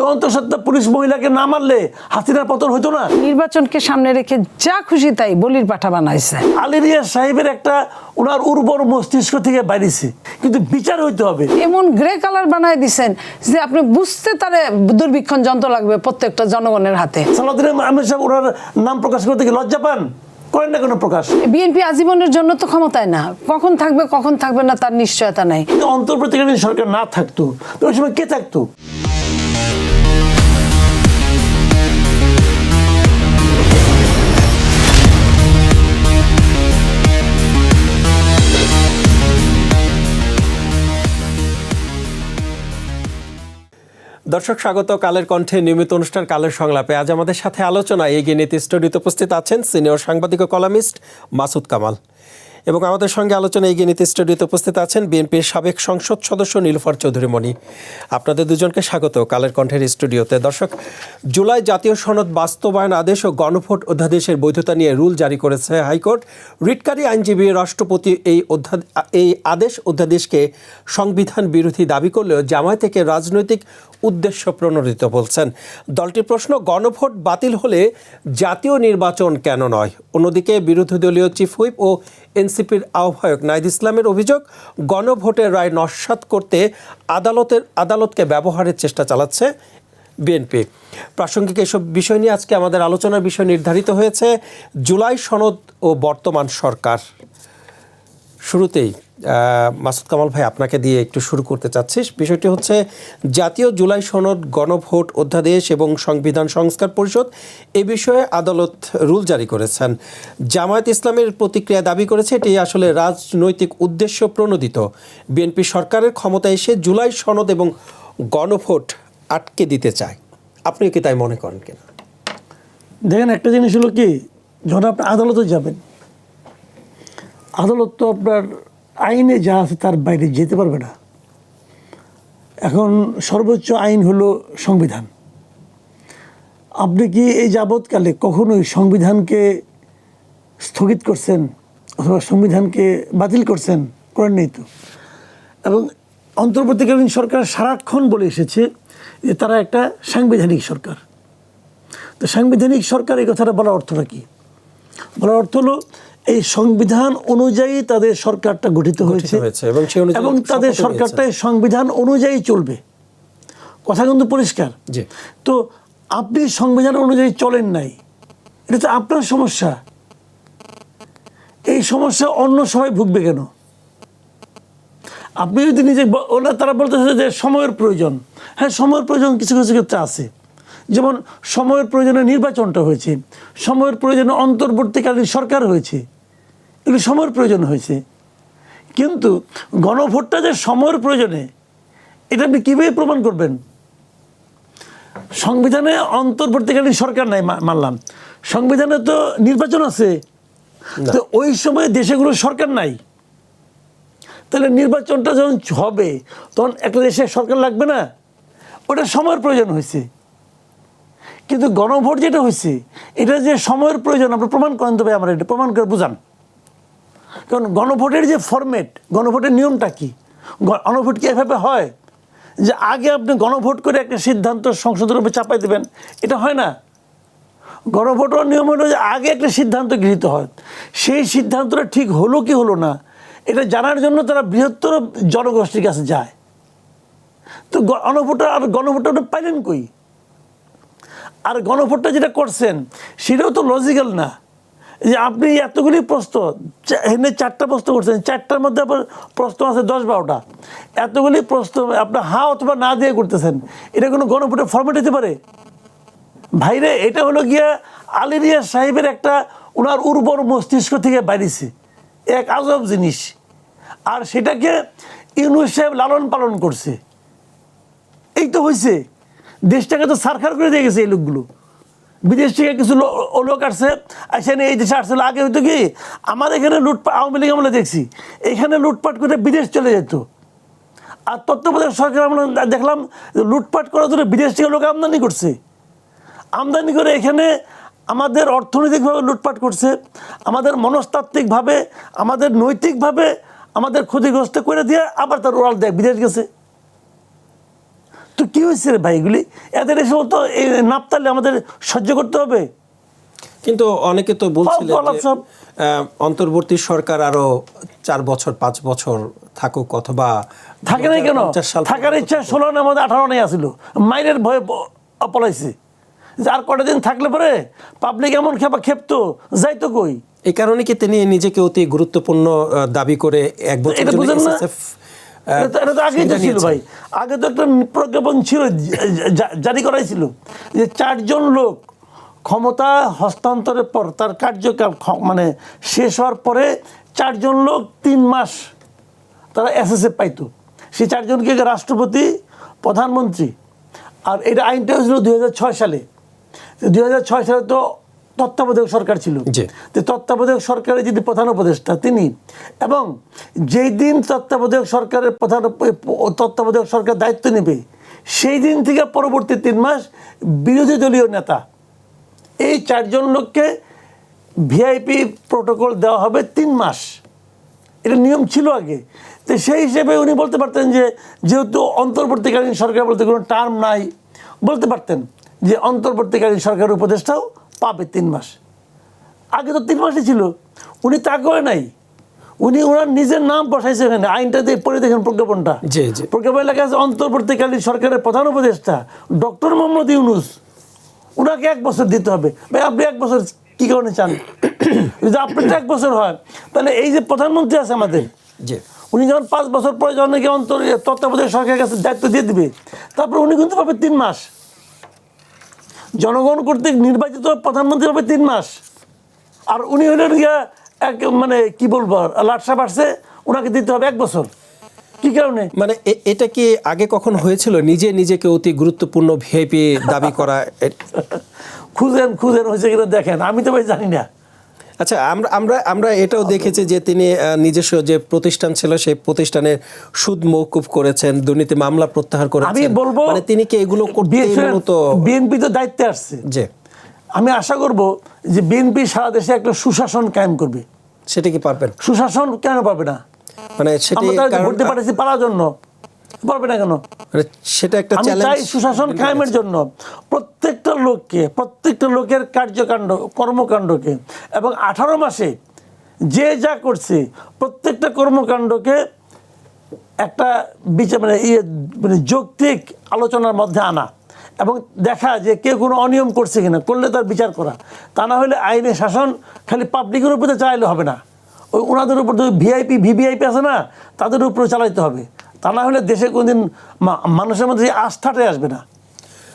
ওই অন্তঃসত্ত্বা পুলিশ মহিলাকে না মারলে হাসিনার পতন হতো না। নির্বাচনকে সামনে রেখে যা খুশি তাই বলির পাঠা বানাইছে। আলী রিয়াজ সাহেবের একটা ওনার উর্বর মস্তিষ্ক থেকে বাইরেছে, কিন্তু বিচার হইতে হবে। এমন গ্রে কালার বানায় দিছেন যে আপনি বুঝতে তারে দুর্ভিক্ষণ যন্ত্র লাগবে প্রত্যেকটা জনগণের হাতে। সালাউদ্দিন আহমেদ সাহেব ওনার নাম প্রকাশ করতে গিয়ে লজ্জা পান, করেন না কোনো প্রকাশ। বিএনপি আজীবনের জন্য তো ক্ষমতায় না, কখন থাকবে কখন থাকবে না তার নিশ্চয়তা নাই। অন্তর্বর্তীকালীন সরকার না থাকতো তো ওই সময় কে থাকতো? দর্শক স্বাগত কালের কণ্ঠে নিয়মিত অনুষ্ঠান কালের সংলাপে। আজ আমাদের সাথে আলোচনায় এগিয়ে নিতে স্টুডিওতে উপস্থিত আছেন সিনিয়র সাংবাদিক ও কলামিস্ট মাসুদ কামাল, এবং আমাদের সঙ্গে আলোচনায় এগিয়ে নিতে স্টুডিওতে উপস্থিত আছেন বিএনপির সাবেক সংসদ সদস্য নীলুফার চৌধুরী মনি। আপনাদের দুজনকে স্বাগত কালের কণ্ঠের স্টুডিওতে। দর্শক, জুলাই জাতীয় সনদ বাস্তবায়ন আদেশ ও গণভোট অধ্যাদেশের বৈধতা নিয়ে রুল জারি করেছে হাইকোর্ট। রিটকারী আইনজীবী রাষ্ট্রপতি এই আদেশ অধ্যাদেশকে সংবিধান বিরোধী দাবি করলেও জামায়াত থেকে রাজনৈতিক উদ্দেশ্য প্রণোদিত বলছেন। দলটির প্রশ্ন, গণভোট বাতিল হলে জাতীয় নির্বাচন কেন নয়? অন্যদিকে বিরোধী দলীয় চিফ হুইপ ও এনসিপির আহ্বায়ক নাহিদ ইসলামের অভিযোগ, গণভোটের রায় নস্যাৎ করতে আদালতকে ব্যবহারের চেষ্টা চালাচ্ছে বিএনপি। প্রাসঙ্গিক এসব বিষয় নিয়ে আজকে আমাদের আলোচনার বিষয় নির্ধারিত হয়েছে জুলাই সনদ ও বর্তমান সরকার। শুরুতেই মাসুদ কামাল ভাই, আপনাকে দিয়ে একটু শুরু করতে চাচ্ছি। বিষয়টি হচ্ছে জাতীয় জুলাই সনদ, গণভোট অধ্যাদেশ এবং সংবিধান সংস্কার পরিষদ এ বিষয়ে আদালত রুল জারি করেছেন। জামায়াত ইসলামের প্রতিক্রিয়া দাবি করেছে এটি আসলে রাজনৈতিক উদ্দেশ্য প্রণোদিত। বিএনপি সরকারের ক্ষমতায় এসে জুলাই সনদ এবং গণভোট আটকে দিতে চায়। আপনি কি তাই মনে করেন কিনা? দেখেন, একটা জিনিস হলো কি, যখন আপনি আদালতে যাবেন, আদালত তো আপনার আইনে যা আছে তার বাইরে যেতে পারবে না। এখন সর্বোচ্চ আইন হলো সংবিধান। আপনি কি এই যাবৎকালে কখনোই সংবিধানকে স্থগিত করছেন অথবা সংবিধানকে বাতিল করছেন? করেন নেই তো। এবং অন্তর্বর্তীকালীন সরকার সারাক্ষণ বলে এসেছে যে তারা একটা সাংবিধানিক সরকার। তো সাংবিধানিক সরকার এই কথাটা বলার অর্থটা কি? বলার অর্থ হলো এই সংবিধান অনুযায়ী তাদের সরকারটা গঠিত হয়েছে এবং তাদের সরকারটা সংবিধান অনুযায়ী চলবে। কথা কিন্তু পরিষ্কার। তো আপনি সংবিধান অনুযায়ী চলেন নাই, এটা তো আপনার সমস্যা। এই সমস্যা অন্য সবাই ভুগবে কেন? আপনি যদি নিজে, তারা বলতেছে যে সময়ের প্রয়োজন। হ্যাঁ, সময়ের প্রয়োজন কিছু কিছু ক্ষেত্রে আছে। যেমন সময়ের প্রয়োজনে নির্বাচনটা হয়েছে, সময়ের প্রয়োজনে অন্তর্বর্তীকালীন সরকার হয়েছে, এগুলো সময়ের প্রয়োজন হয়েছে। কিন্তু গণভোটটা যে সময়ের প্রয়োজনে, এটা আপনি কীভাবে প্রমাণ করবেন? সংবিধানে অন্তর্বর্তীকালীন সরকার নাই, মানলাম। সংবিধানে তো নির্বাচন আছে, তো ওই সময় দেশেগুলো সরকার নাই। তাহলে নির্বাচনটা যখন হবে তখন একটা দেশে সরকার লাগবে না? ওটা সময়ের প্রয়োজন হয়েছে। কিন্তু গণভোট যেটা হয়েছে, এটা যে সময়ের প্রয়োজন আপনি প্রমাণ করেন, তবে আমরা এটা প্রমাণ করে বুঝান। কারণ গণভোটের যে ফরম্যাট, গণভোটের নিয়মটা কি? গণভোট কি এভাবে হয় যে আগে আপনি গণভোট করে একটা সিদ্ধান্ত সংসদের উপরে চাপাই দেবেন? এটা হয় না। গণভোটের নিয়ম হলো যে আগে একটা সিদ্ধান্ত গৃহীত হয়, সেই সিদ্ধান্তটা ঠিক হলো কি হলো না এটা জানার জন্য তারা বৃহত্তর জনগোষ্ঠীর কাছে যায়। তো গণভোটটা পাইলেন কই? আর গণভোটটা যেটা করছেন সেটাও তো লজিক্যাল না। যে আপনি এতগুলি প্রশ্ন, এখানে 4টা প্রশ্ন করছেন, 4টার মধ্যে আবার প্রশ্ন আছে 10-12টা, এতগুলি প্রশ্ন আপনার হ্যাঁ অথবা না দিয়ে করতেছেন, এটা কোনো গণভোটের ফরম্যাট হতে পারে? ভাইরে, এটা হলো গিয়া আলী রিয়াজ সাহেবের একটা ওনার উর্বর মস্তিষ্ক থেকে বাইরেছে, এক আজব জিনিস। আর সেটাকে ইউনূস সাহেব লালন পালন করছে। এই তো হয়েছে, দেশটাকে তো সারখার করে দিয়ে গেছে এই লোকগুলো। বিদেশ থেকে কিছু লোক আসছে, আসেনি এই দেশে আসছিল। আগে হয়তো কি আমাদের এখানে লুটপাট, আওয়ামী লীগ আমরা দেখছি এখানে লুটপাট করে বিদেশ চলে যেত। আর তত্ত্বাবধায়ক সরকার আমরা দেখলাম লুটপাট করার জন্য বিদেশ থেকে লোক আমদানি করছে। আমদানি করে এখানে আমাদের অর্থনৈতিকভাবে লুটপাট করছে, আমাদের মনস্তাত্ত্বিকভাবে, আমাদের নৈতিকভাবে আমাদের ক্ষতিগ্রস্ত করে দিয়ে আবার তার ওরাল দেয় বিদেশ গেছে। তো কি হয়েছে রে ভাই এগুলি? এদের এসব তো নাপতালে আমাদের সহ্য করতে হবে। কিন্তু অনেকে তো বলছিলেন ফল যে সব। অন্তর্বর্তী সরকার আরো 4 বছর 5 বছর থাকুক, অথবা থাকে নাই কেন? 2050 সাল থাকার ইচ্ছা 16 না আমাদের 18 নেই আসিল, মাইনের ভয়ে পলাইছে। যে আর কটা দিন থাকলে পরে পাবলিক এমন খেপতো যাইতো কই। এই কারণে কি তিনি নিজেকে অতি গুরুত্বপূর্ণ দাবি করে এক বছর এটা বুঝেন না? SSF এটা তো আগেই তো ছিল ভাই, আগে তো একটা প্রজ্ঞাপন ছিল, জারি করাই ছিল যে 4 জন লোক ক্ষমতা হস্তান্তরের পর তার কার্যকাল মানে শেষ হওয়ার পরে 4 জন লোক 3 মাস তারা SSF পাইতো। সেই 4 জনকে রাষ্ট্রপতি, প্রধানমন্ত্রী। আর এটা আইনটা হয়েছিল 2006 সালে। 2006 সালে তো তত্ত্বাবধায়ক সরকার ছিল। জি। তো তত্ত্বাবধায়ক সরকারের যিনি প্রধান উপদেষ্টা তিনি, এবং যেই দিন তত্ত্বাবধায়ক সরকার দায়িত্ব নেবে সেই দিন থেকে পরবর্তী 3 মাস বিরোধী দলীয় নেতা এই 4 জন লোককে ভিআইপি প্রোটোকল দেওয়া হবে 3 মাস। এটা নিয়ম ছিল আগে। তো সেই হিসেবে উনি বলতে পারতেন যে যেহেতু অন্তর্বর্তীকালীন সরকার বলতে কোনো টার্ম নাই, বলতে পারতেন যে অন্তর্বর্তীকালীন সরকারের উপদেষ্টাও পাবে 3 মাস। আগে তো 3 মাসই ছিল, উনি তা করে নাই। উনি ওনার নিজের নাম বসাইছে এখানে, আইনটাতে পড়ে দেখেন প্রজ্ঞাপনটা। জি জি। প্রজ্ঞাপন লেখা আছে অন্তর্বর্তীকালীন সরকারের প্রধান উপদেষ্টা ডক্টর মোহাম্মদ ইউনূস, ওনাকে 1 বছর দিতে হবে। ভাই আপনি 1 বছর কি কারণে চান? যদি আপনার 1 বছর হয় তাহলে এই যে প্রধানমন্ত্রী আছে আমাদের, জি, উনি যখন 5 বছর পরে যখন নাকি তত্ত্বাবধায়ক সরকারের কাছে দায়িত্ব দিয়ে দিবে, তারপর উনি কিন্তু পাবে 3 মাস। জনগণ কর্তৃক নির্বাচিত প্রধানমন্ত্রী পাবে 3 মাস। আর উনি হলেন গিয়া এক মানে কি বলবো লাটসা বাড়ছে, ওনাকে দিতে হবে 1 বছর। কি কারণে? মানে এটা কি আগে কখন হয়েছিল নিজেকে অতি গুরুত্বপূর্ণ ভিআইপি দাবি করা? খুঁজেন হয়েছে কিনা দেখেন, আমি তো ভাই জানি না। আচ্ছা, আমরা এটাও দেখেছি যে তিনি নিজস্ব যে প্রতিষ্ঠান ছিল সেই প্রতিষ্ঠানের সুদ মওকুফ করেছেন, দুর্নীতি মামলা প্রত্যাহার করেছেন। আমি বলবো মানে তিনি কি এগুলো করতে মূলত বিএনপি তো দায়িত্বে আসছে। জি, আমি আশা করব যে বিএনপি সারা দেশে একটা সুশাসন কায়েম করবে। সেটা কি পারবেন? সুশাসন কেন পারবে না? মানে সেটা আমরা ভোটে পাঠাচ্ছি পালার জন্য, পারবে না কেন? মানে সেটা একটা আমি চ্যালেঞ্জ। চাই সুশাসন কায়েমের জন্য প্রত্যেকটা লোকের কার্যকাণ্ড কর্মকাণ্ডকে এবং 18 মাসে যে যা করছে প্রত্যেকটা কর্মকাণ্ডকে একটা বিচার মানে যৌক্তিক আলোচনার মধ্যে আনা এবং দেখা যে কেউ কোনো অনিয়ম করছে কিনা, করলে তার বিচার করা। তা না হলে আইনের শাসন খালি পাবলিকের উপরে চালাইলে হবে না, ওই ওনাদের উপর ভিভিআইপি আছে না, তাদের উপরে চালাইতে হবে। তা না হলে দেশে কোনদিন মানুষের মধ্যে আস্থাটাই আসবে না।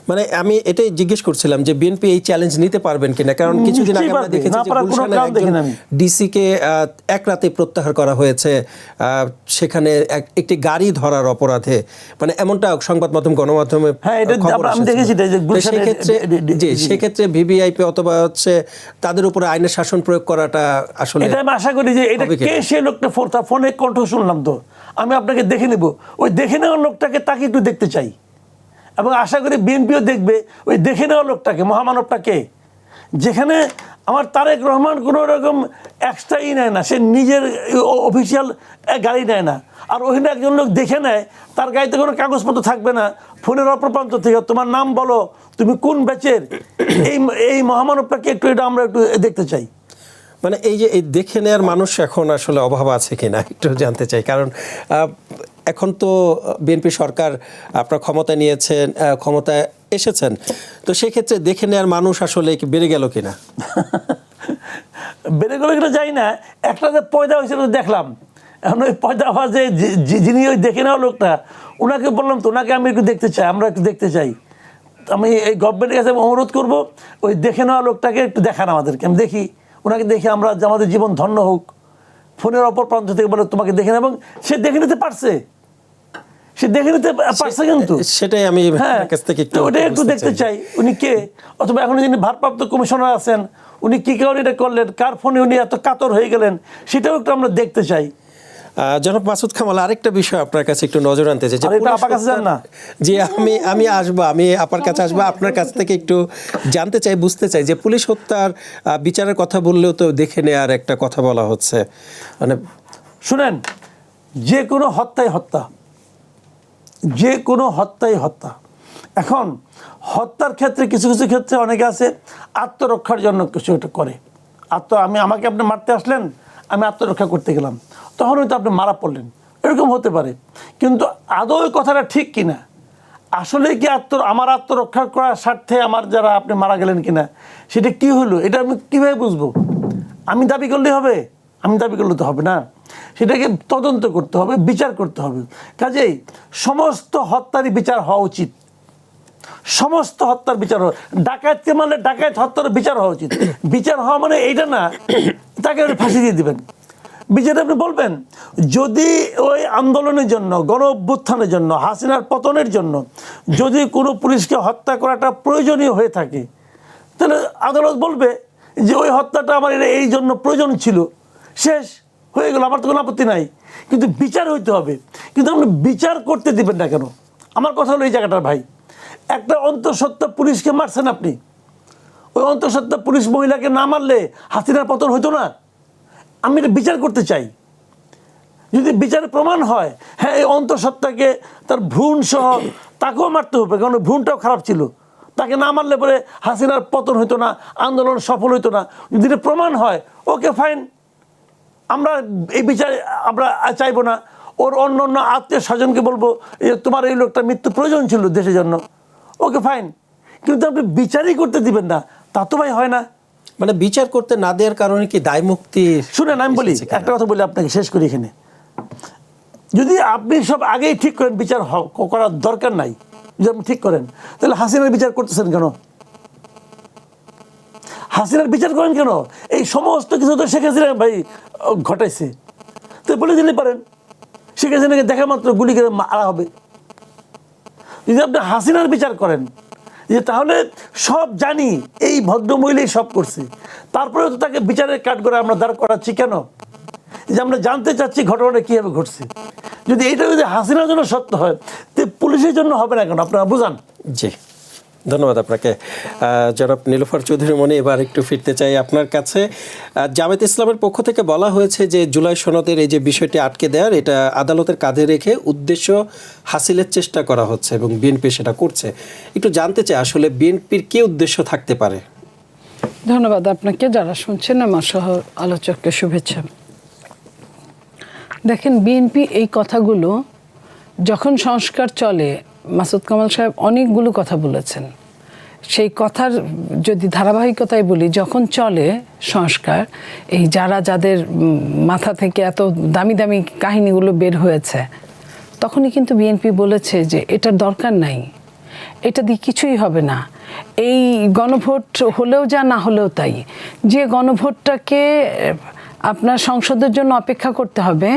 মানে আমি এটাই জিজ্ঞেস করছিলাম যে বিএনপি এই চ্যালেঞ্জ নিতে পারবেন কিনা, কারণ কিছুদিন আগে আমরা দেখেছি যে গুলশানের ডিসিকে 1 রাতে প্রত্যাহার করা হয়েছে, সেখানে একটি গাড়ি ধরার অপরাধে, মানে এমনটা সংবাদ মাধ্যম গণমাধ্যমে আমি দেখেছি। সেক্ষেত্রে ভিভিআইপি অথবা হচ্ছে তাদের উপরে আইনের শাসন প্রয়োগ করাটা আসলে এটা আমি আশা করি যে এটা কে সেই লোকটা ফোনে কণ্ঠ শুনলাম তো আমি আপনাকে দেখে নেব, ওই দেখে নেওয়ার লোকটাকে তাকে একটু দেখতে চাই এবং আশা করি বিএনপিও দেখবে ওই দেখে নেওয়া লোকটাকে, মহামানবটাকে। যেখানে আমার তারেক রহমান কোনো রকম এক্সট্রা নেয় না, সে নিজের অফিসিয়াল গাড়ি নেয় না, আর ওখানে একজন লোক দেখে নেয়, তার গাড়িতে কোনো কাগজপত্র থাকবে না, ফোনের অপর প্রান্ত থেকে তোমার নাম বলো, তুমি কোন ব্যাচের, এই মহামানবটাকে এটা আমরা একটু দেখতে চাই। মানে এই যে এই দেখে নেওয়ার মানুষ এখন আসলে অভাব আছে কিনা একটু জানতে চাই, কারণ এখন তো বিএনপি সরকার আপনার ক্ষমতায় নিয়েছেন, ক্ষমতায় এসেছেন, তো সেক্ষেত্রে দেখে নেওয়ার মানুষ আসলে বেড়ে গেল কিনা? বেড়ে গেল কিনা যাই না, একটা যে পয়দা হয়েছিল দেখলাম, এখন ওই পয়দা হওয়া যে যিনি ওই দেখে নেওয়া লোকটা, ওনাকে বললাম তো ওনাকে আমি একটু দেখতে চাই, আমরা একটু দেখতে চাই। আমি এই গভর্নমেন্টের কাছে অনুরোধ করবো ওই দেখে নেওয়া লোকটাকে একটু দেখান আমাদেরকে, আমি দেখি, ওনাকে দেখি আমরা আমাদের জীবন ধন্য হোক। ফোনের অপর প্রান্ত থেকে বলে তোমাকে দেখে নেব, এবং সে দেখে নিতে পারছে, কিন্তু সেটাই আমি কাছ থেকে ওটা একটু দেখতে চাই উনি কে, অথবা এখন যিনি ভারপ্রাপ্ত কমিশনার আছেন উনি কি কারণে এটা করলেন, কার ফোনে উনি এত কাতর হয়ে গেলেন, সেটাও একটু আমরা দেখতে চাই। জনাব মাসুদ কামাল, আরেকটা বিষয় আপনার কাছে একটু নজর আনতে চাই। যে আমি আসবো, আমি আপার কাছে আসবো, আপনার কাছ থেকে একটু জানতে চাই, বুঝতে চাই যে পুলিশ হত্যার বিচারের কথা বললেও তো দেখে নেওয়ার একটা কথা বলা হচ্ছে। মানে শুনেন, যে কোনো হত্যাই হত্যা, যে কোনো হত্যাই হত্যা। এখন হত্যার ক্ষেত্রে কিছু কিছু ক্ষেত্রে অনেকে আছে আত্মরক্ষার জন্য কিছু একটা করে। আমাকে আপনি মারতে আসলেন, আমি আত্মরক্ষা করতে গেলাম, তখন হয়তো আপনি মারা পড়লেন, এরকম হতে পারে। কিন্তু আদৌ ওই কথাটা ঠিক কিনা, আসলে কি আমার আত্মরক্ষা করার স্বার্থে আমার যারা আপনি মারা গেলেন কিনা, সেটা কি হলো, এটা আমি কীভাবে বুঝবো? আমি দাবি করলেই হবে? আমি দাবি করলে তো হবে না, সেটাকে তদন্ত করতে হবে, বিচার করতে হবে। কাজেই সমস্ত হত্যারই বিচার হওয়া উচিত, সমস্ত হত্যার বিচার হওয়া। ডাকাতকে মারলে ডাকাত হত্যার বিচার হওয়া উচিত। বিচার হওয়া মানে এইটা না তাকে ফাঁসি দিয়ে দিবেন। বিচারে আপনি বলবেন, যদি ওই আন্দোলনের জন্য, গণ অভ্যুত্থানের জন্য, হাসিনার পতনের জন্য যদি কোনো পুলিশকে হত্যা করাটা প্রয়োজনীয় হয়ে থাকে, তাহলে আদালত বলবে যে ওই হত্যাটা আমার এই জন্য প্রয়োজন ছিল, শেষ হয়ে গেল, আমার তো কোনো আপত্তি নাই। কিন্তু বিচার হইতে হবে। কিন্তু আপনি বিচার করতে দিবেন না কেন? আমার কথা হলো এই জায়গাটার ভাই, একটা অন্তঃসত্ত্বা পুলিশকে মারছেন আপনি, ওই অন্তঃসত্ত্বা পুলিশ মহিলাকে না মারলে হাসিনার পতন হইতো না। আমি এটা বিচার করতে চাই। যদি বিচারে প্রমাণ হয় হ্যাঁ এই অন্তঃসত্ত্বাকে তার ভ্রূণ সহ তাকেও মারতে হবে, কারণ ভ্রূণটাও খারাপ ছিল, তাকে না মারলে পরে হাসিনার পতন হইতো না, আন্দোলন সফল হইতো না। যদি এটা প্রমাণ হয়, ওকে ফাইন, আমরা এই বিচার আমরা চাইবো না। ওর অন্য অন্য আত্মীয় স্বজনকে বলবো যে তোমার এই লোকটা মৃত্যু প্রয়োজন ছিল দেশের জন্য, ওকে ফাইন। কিন্তু আপনি বিচারই করতে দিবেন না, তা তো ভাই হয় না। মানে বিচার করতে না দেওয়ার কারণে কি দায় মুক্তি? শুনেন আমি বলি, একটা কথা বলি আপনাকে, শেষ করি এখানে। যদি আপনি সব আগেই ঠিক করেন বিচার করার দরকার নাই, যদি আপনি ঠিক করেন, তাহলে হাসিনার বিচার করতেছেন কেন? হাসিনার বিচার করেন কেন? এই সমস্ত কিছু তো শেখ হাসিনা ভাই ঘটাইছে, তো বলে দিলে পারেন শেখ হাসিনাকে দেখা মাত্র গুলি করে মারা হবে। যদি আপনি হাসিনার বিচার করেন, যে তাহলে সব জানি এই ভদ্রমহিলাই সব করছে, তারপরেও তো তাকে বিচারের কাঠ করে আমরা দাঁড় করাচ্ছি কেন? যে আমরা জানতে চাচ্ছি ঘটনাটা কীভাবে ঘটছে। যদি এটা যদি হাসিনার জন্য সত্য হয়, তো পুলিশের জন্য হবে না কেন? আপনারা বুঝান। জি, ধন্যবাদ আপনাকে। জনাব নীলুফার চৌধুরী মনি, এবার একটু ফিরতে চাই আপনার কাছে। জামায়াত ইসলামের পক্ষ থেকে বলা হয়েছে যে জুলাই সনদের এই যে বিষয়টি আটকে দেওয়ার, এটা আদালতের কাঁধে রেখে উদ্দেশ্য হাসিলের চেষ্টা করা হচ্ছে এবং বিএনপি সেটা করছে। একটু জানতে চাই আসলে বিএনপির কী উদ্দেশ্য থাকতে পারে? ধন্যবাদ আপনাকে, যারা শুনছেন আমার সহ আলোচককে শুভেচ্ছা। দেখেন, বিএনপি এই কথাগুলো যখন সংস্কার চলে, মাসুদ কামাল সাহেব অনেকগুলো কথা বলেছেন। সেই কথার যদি ধারাবাহিকতায় বলি, যখন চলে সংস্কার, এই যাদের মাথা থেকে এত দামি দামি কাহিনীগুলো বের হয়েছে, তখনই কিন্তু বিএনপি বলেছে যে এটার দরকার নাই, এটা দিয়ে কিছুই হবে না, এই গণভোট হলেও যা না হলেও তাই। যে গণভোটটাকে আপনার সংসদের জন্য অপেক্ষা করতে হবে,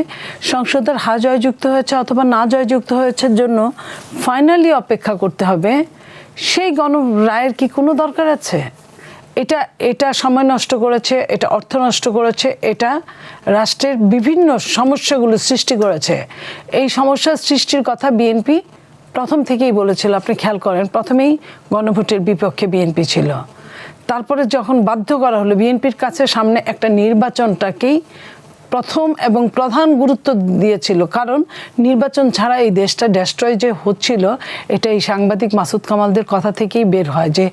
সংসদের হা জয়যুক্ত হয়েছে অথবা না জয়যুক্ত হয়েছে জন্য ফাইনালি অপেক্ষা করতে হবে, সেই রায়ের কি কোনো দরকার আছে? এটা সময় নষ্ট করেছে, এটা অর্থ নষ্ট করেছে, এটা রাষ্ট্রের বিভিন্ন সমস্যাগুলো সৃষ্টি করেছে। এই সমস্যার সৃষ্টির কথা বিএনপি প্রথম থেকেই বলেছিল। আপনি খেয়াল করেন, প্রথমেই গণভোটের বিপক্ষে বিএনপি ছিল, তারপরে যখন বাধ্য করা হলো, বিএনপির কাছে সামনে একটা নির্বাচনটাকেই প্রথম এবং প্রধান গুরুত্ব দিয়েছিল, কারণ নির্বাচন ছাড়া এই দেশটা ডেস্ট্রয় যে হচ্ছিল, এটা এই সাংবাদিক মাসুদ কামালদের কথা থেকেই বের হয় যে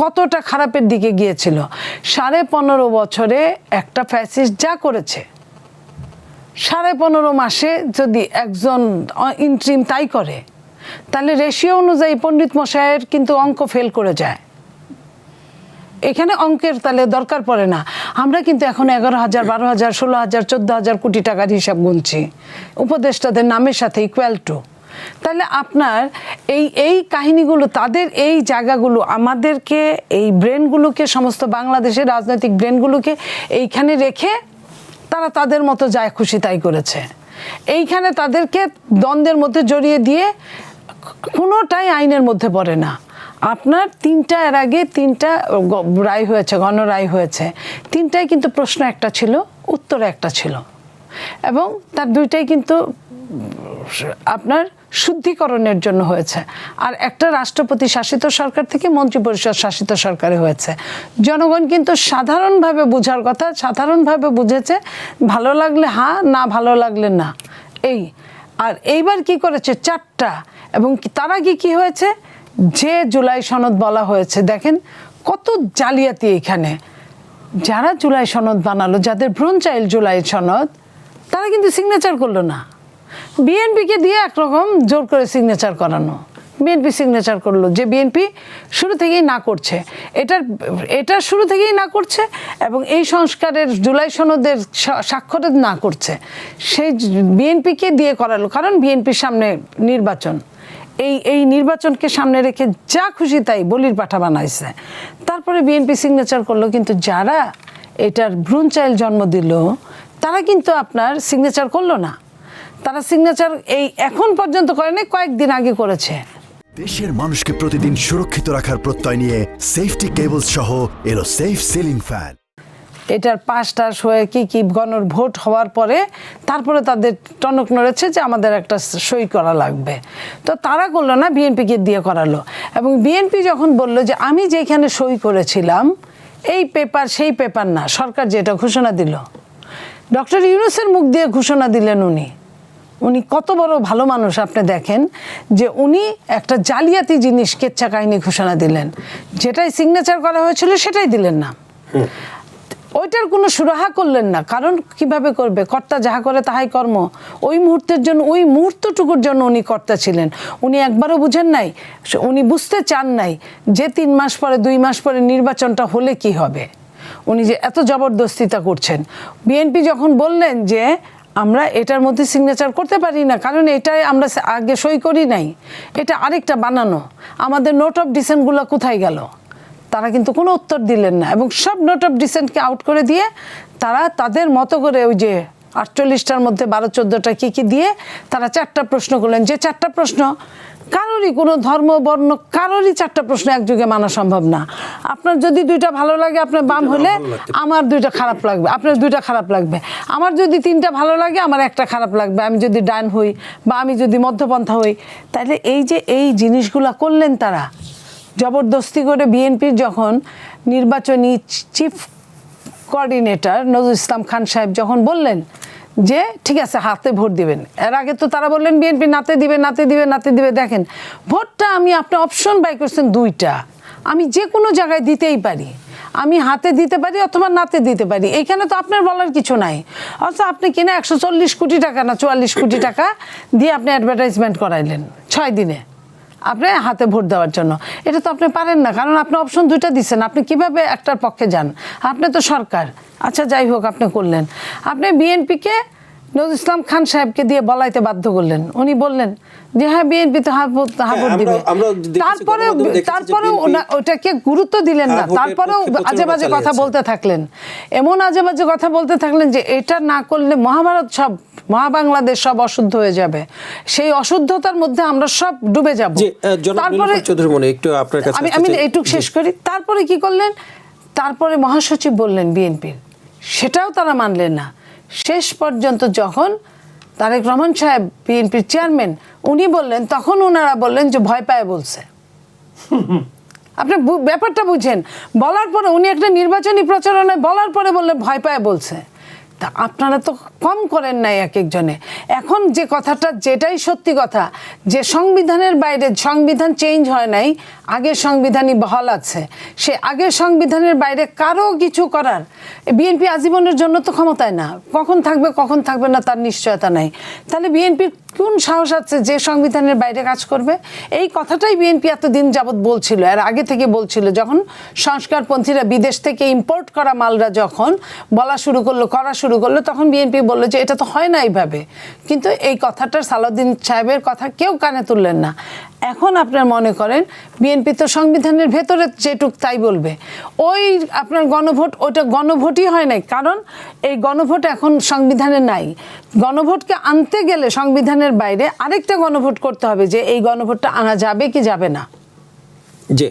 কতটা খারাপের দিকে গিয়েছিল। 15.5 বছরে একটা ফ্যাসিস্ট যা করেছে, 15.5 মাসে যদি একজন ইন্ট্রিম তাই করে, তাহলে রেশিও অনুযায়ী পণ্ডিত মশাইয়ের কিন্তু অঙ্ক ফেল করে যায়। এখানে অঙ্কের তাহলে দরকার পড়ে না। আমরা কিন্তু এখন 11,000, 12,000, 16,000, 14,000 কোটি টাকার হিসাব গুনছি উপদেষ্টাদের নামের সাথে ইকুয়াল টু। তাহলে আপনার এই কাহিনীগুলো, তাদের এই জায়গাগুলো, আমাদেরকে এই ব্রেনগুলোকে, সমস্ত বাংলাদেশের রাজনৈতিক ব্রেনগুলোকে এইখানে রেখে তারা তাদের মতো যায় খুশি তাই করেছে। এইখানে তাদেরকে দ্বন্দ্বের মধ্যে জড়িয়ে দিয়ে কোনোটাই আইনের মধ্যে পড়ে না। আপনার এর আগে 3টা রায় হয়েছে, গণরায় হয়েছে, 3টাই কিন্তু প্রশ্ন একটা ছিল, উত্তর একটা ছিল, এবং তার 2টাই কিন্তু আপনার শুদ্ধিকরণের জন্য হয়েছে। আর একটা রাষ্ট্রপতি শাসিত সরকার থেকে মন্ত্রিপরিষদ শাসিত সরকারে হয়েছে। জনগণ কিন্তু সাধারণভাবে বোঝার কথা, সাধারণভাবে বুঝেছে, ভালো লাগলে হ্যাঁ, না ভালো লাগলে না। আর এইবার কি করেছে 4টা, এবং তার আগে কি হয়েছে যে জুলাই সনদ বলা হয়েছে, দেখেন কত জালিয়াতি এখানে। যারা জুলাই সনদ বানালো, যাদের ভ্রূণ চাইল জুলাই সনদ, তারা কিন্তু সিগনেচার করলো না। বিএনপিকে দিয়ে একরকম জোর করে সিগনেচার করানো, বিএনপি সিগনেচার করলো, যে বিএনপি শুরু থেকেই না করছে, এটার শুরু থেকেই না করছে, এবং এই সংস্কারের জুলাই সনদের স্বাক্ষরের না করছে, সেই বিএনপিকে দিয়ে করালো। কারণ বিএনপির সামনে নির্বাচন, এই নির্বাচনকে সামনে রেখে যা খুশি তাই বলির পাঠা বানাইছে। তারপরে বিএনপি সিগনেচার করলো, কিন্তু যারা এটার ভ্রূণ চাইল জন্ম দিল তারা কিন্তু আপনার সিগনেচার করলো না। তারা সিগনেচার এই এখন পর্যন্ত করেনি, কয়েকদিন আগে করেছে। দেশের মানুষকে প্রতিদিন সুরক্ষিত রাখার প্রত্যয় নিয়ে সেফটি কেবলস সহ এলো সেফ সিলিং ফ্যান। এটার পাঁচটার হয়ে কি গণর ভোট হওয়ার পরে তারপরে তাদের টনক নড়েছে যে আমাদের একটা সই করা লাগবে, তো তারা করলো না, বিএনপিকে দিয়ে করালো। এবং বিএনপি যখন বলল যে আমি যেখানে সই করেছিলাম এই পেপার সেই পেপার না, সরকার যেটা ঘোষণা দিল, ডক্টর ইউনূসের মুখ দিয়ে ঘোষণা দিলেন উনি কত বড় ভালো মানুষ। আপনি দেখেন যে উনি একটা জালিয়াতি জিনিস, কেচ্ছা কাহিনী ঘোষণা দিলেন, যেটাই সিগনেচার করা হয়েছিল সেটাই দিলেন না, ওইটার কোনো সুরাহা করলেন না। কারণ কিভাবে করবে, কর্তা যাহা করে তাহাই কর্ম। ওই মুহূর্তের জন্য, ওই মুহূর্তটুকুর জন্য উনি কর্তা ছিলেন। উনি একবারও বুঝেন নাই, উনি বুঝতে চান নাই যে 3 মাস পরে 2 মাস পরে নির্বাচনটা হলে কি হবে। উনি যে এত জবরদস্তিতা করছেন। বিএনপি যখন বললেন যে আমরা এটার মধ্যে সিগনেচার করতে পারি না, কারণ এটাই আমরা আগে সই করি নাই, এটা আরেকটা বানানো, আমাদের নোট অফ ডিসেন্টগুলো কোথায় গেল, তারা কিন্তু কোনো উত্তর দিলেন না। এবং সব নোট অফ ডিসেন্টকে আউট করে দিয়ে তারা তাদের মতো করে ওই যে 48টার মধ্যে 12-14টা কি দিয়ে তারা 4টা প্রশ্ন করলেন, যে 4টা প্রশ্ন কারোরই কোনো ধর্ম বর্ণ কারোরই 4টা প্রশ্ন একযোগে মানা সম্ভব না। আপনার যদি 2টা ভালো লাগে, আপনার বাম হলে আমার 2টা খারাপ লাগবে, আপনার 2টা খারাপ লাগবে। আমার যদি 3টা ভালো লাগে, আমার 1টা খারাপ লাগবে, আমি যদি ডান হই বা আমি যদি মধ্যপন্থা হই। তাহলে এই যে এই জিনিসগুলা করলেন তারা জবরদস্তি করে। বিএনপির যখন নির্বাচনী চিফ কোঅর্ডিনেটর নজরুল ইসলাম খান সাহেব যখন বললেন যে ঠিক আছে হাতে ভোট দিবেন, এর আগে তো তারা বললেন বিএনপি নাতে দিবে। দেখেন ভোটটা আপনি অপশন বাই করছেন 2টা, আমি যে কোনো জায়গায় দিতেই পারি, আমি হাতে দিতে পারি অথবা নাতে দিতে পারি, এইখানে তো আপনার বলার কিছু নাই। অথচ আপনি কিনা 140 কোটি টাকা না 44 কোটি টাকা দিয়ে আপনি অ্যাডভার্টাইজমেন্ট করাইলেন 6 দিনে আপনি হাতে ভোট দেওয়ার জন্য। এটা তো আপনি পারেন না, কারণ আপনি অপশন 2টা দিচ্ছেন, আপনি কিভাবে একটার পক্ষে যান? আপনি তো সরকার। আচ্ছা যাই হোক, আপনি করলেন, আপনি বিএনপিকে নজরুল ইসলাম খান সাহেবকে দিয়ে বলাইতে বাধ্য করলেন। উনি বললেন যে হ্যাঁ বিএনপি তো ভোট দিবে, তারপরে ওটাকে গুরুত্ব দিলেন না, তারপরেও আজে বাজে কথা বলতে থাকলেন, এমন আজে বাজে কথা বলতে থাকলেন যে এটা না করলে মহাভারত সব মহাবাংলাদেশ সব অশুদ্ধ হয়ে যাবে, সেই অশুদ্ধতার মধ্যে আমরা সব ডুবে যাব। তারপরে আমি এইটুকু শেষ করি। তারপরে কি করলেন? তারপরে মহাসচিব বললেন বিএনপির, সেটাও তারা মানলেন না। শেষ পর্যন্ত যখন তারেক রহমান সাহেব বিএনপির চেয়ারম্যান উনি বললেন, তখন ওনারা বললেন যে ভয় পায় বলছে। আপনি ব্যাপারটা বুঝেন, বলার পরে উনি একটা নির্বাচনী প্রচারণায় বলার পরে বললেন ভয় পায় বলছে। তা আপনারা তো কম করেন নাই এক একজনে। এখন যে কথাটা, যেটাই সত্যি কথা, যে সংবিধানের বাইরে, সংবিধান চেঞ্জ হয় নাই, আগের সংবিধানই বহাল আছে, সে আগের সংবিধানের বাইরে কারো কিছু করার বিএনপি আজীবনের জন্য তো ক্ষমতায় না, কখন থাকবে না তার নিশ্চয়তা নাই। তাহলে বিএনপির কোন সাহস আছে যে সংবিধানের বাইরে কাজ করবে? এই কথাটাই বিএনপি এতদিন যাবৎ বলছিল, এর আগে থেকে বলছিল। যখন সংস্কারপন্থীরা বিদেশ থেকে ইম্পোর্ট করা মালরা যখন বলা শুরু করলো, তখন বিএনপি বললো যে এটা তো হয় না এইভাবে। কিন্তু এই কথাটার সালাউদ্দিন সাহেবের কথা কেউ কানে তুললেন না। এখন আপনার মনে করেন বিএনপি তো সংবিধানের ভেতরে যেটুক তাই বলবে। ওই আপনার গণভোট, ওটা গণভোটই হয় নাই, কারণ এই গণভোট এখন সংবিধানে নাই। গণভোটকে আনতে গেলে সংবিধানের বাইরে আরেকটা গণভোট করতে হবে, যে এই গণভোটটা আনা যাবে কি যাবে না। জি,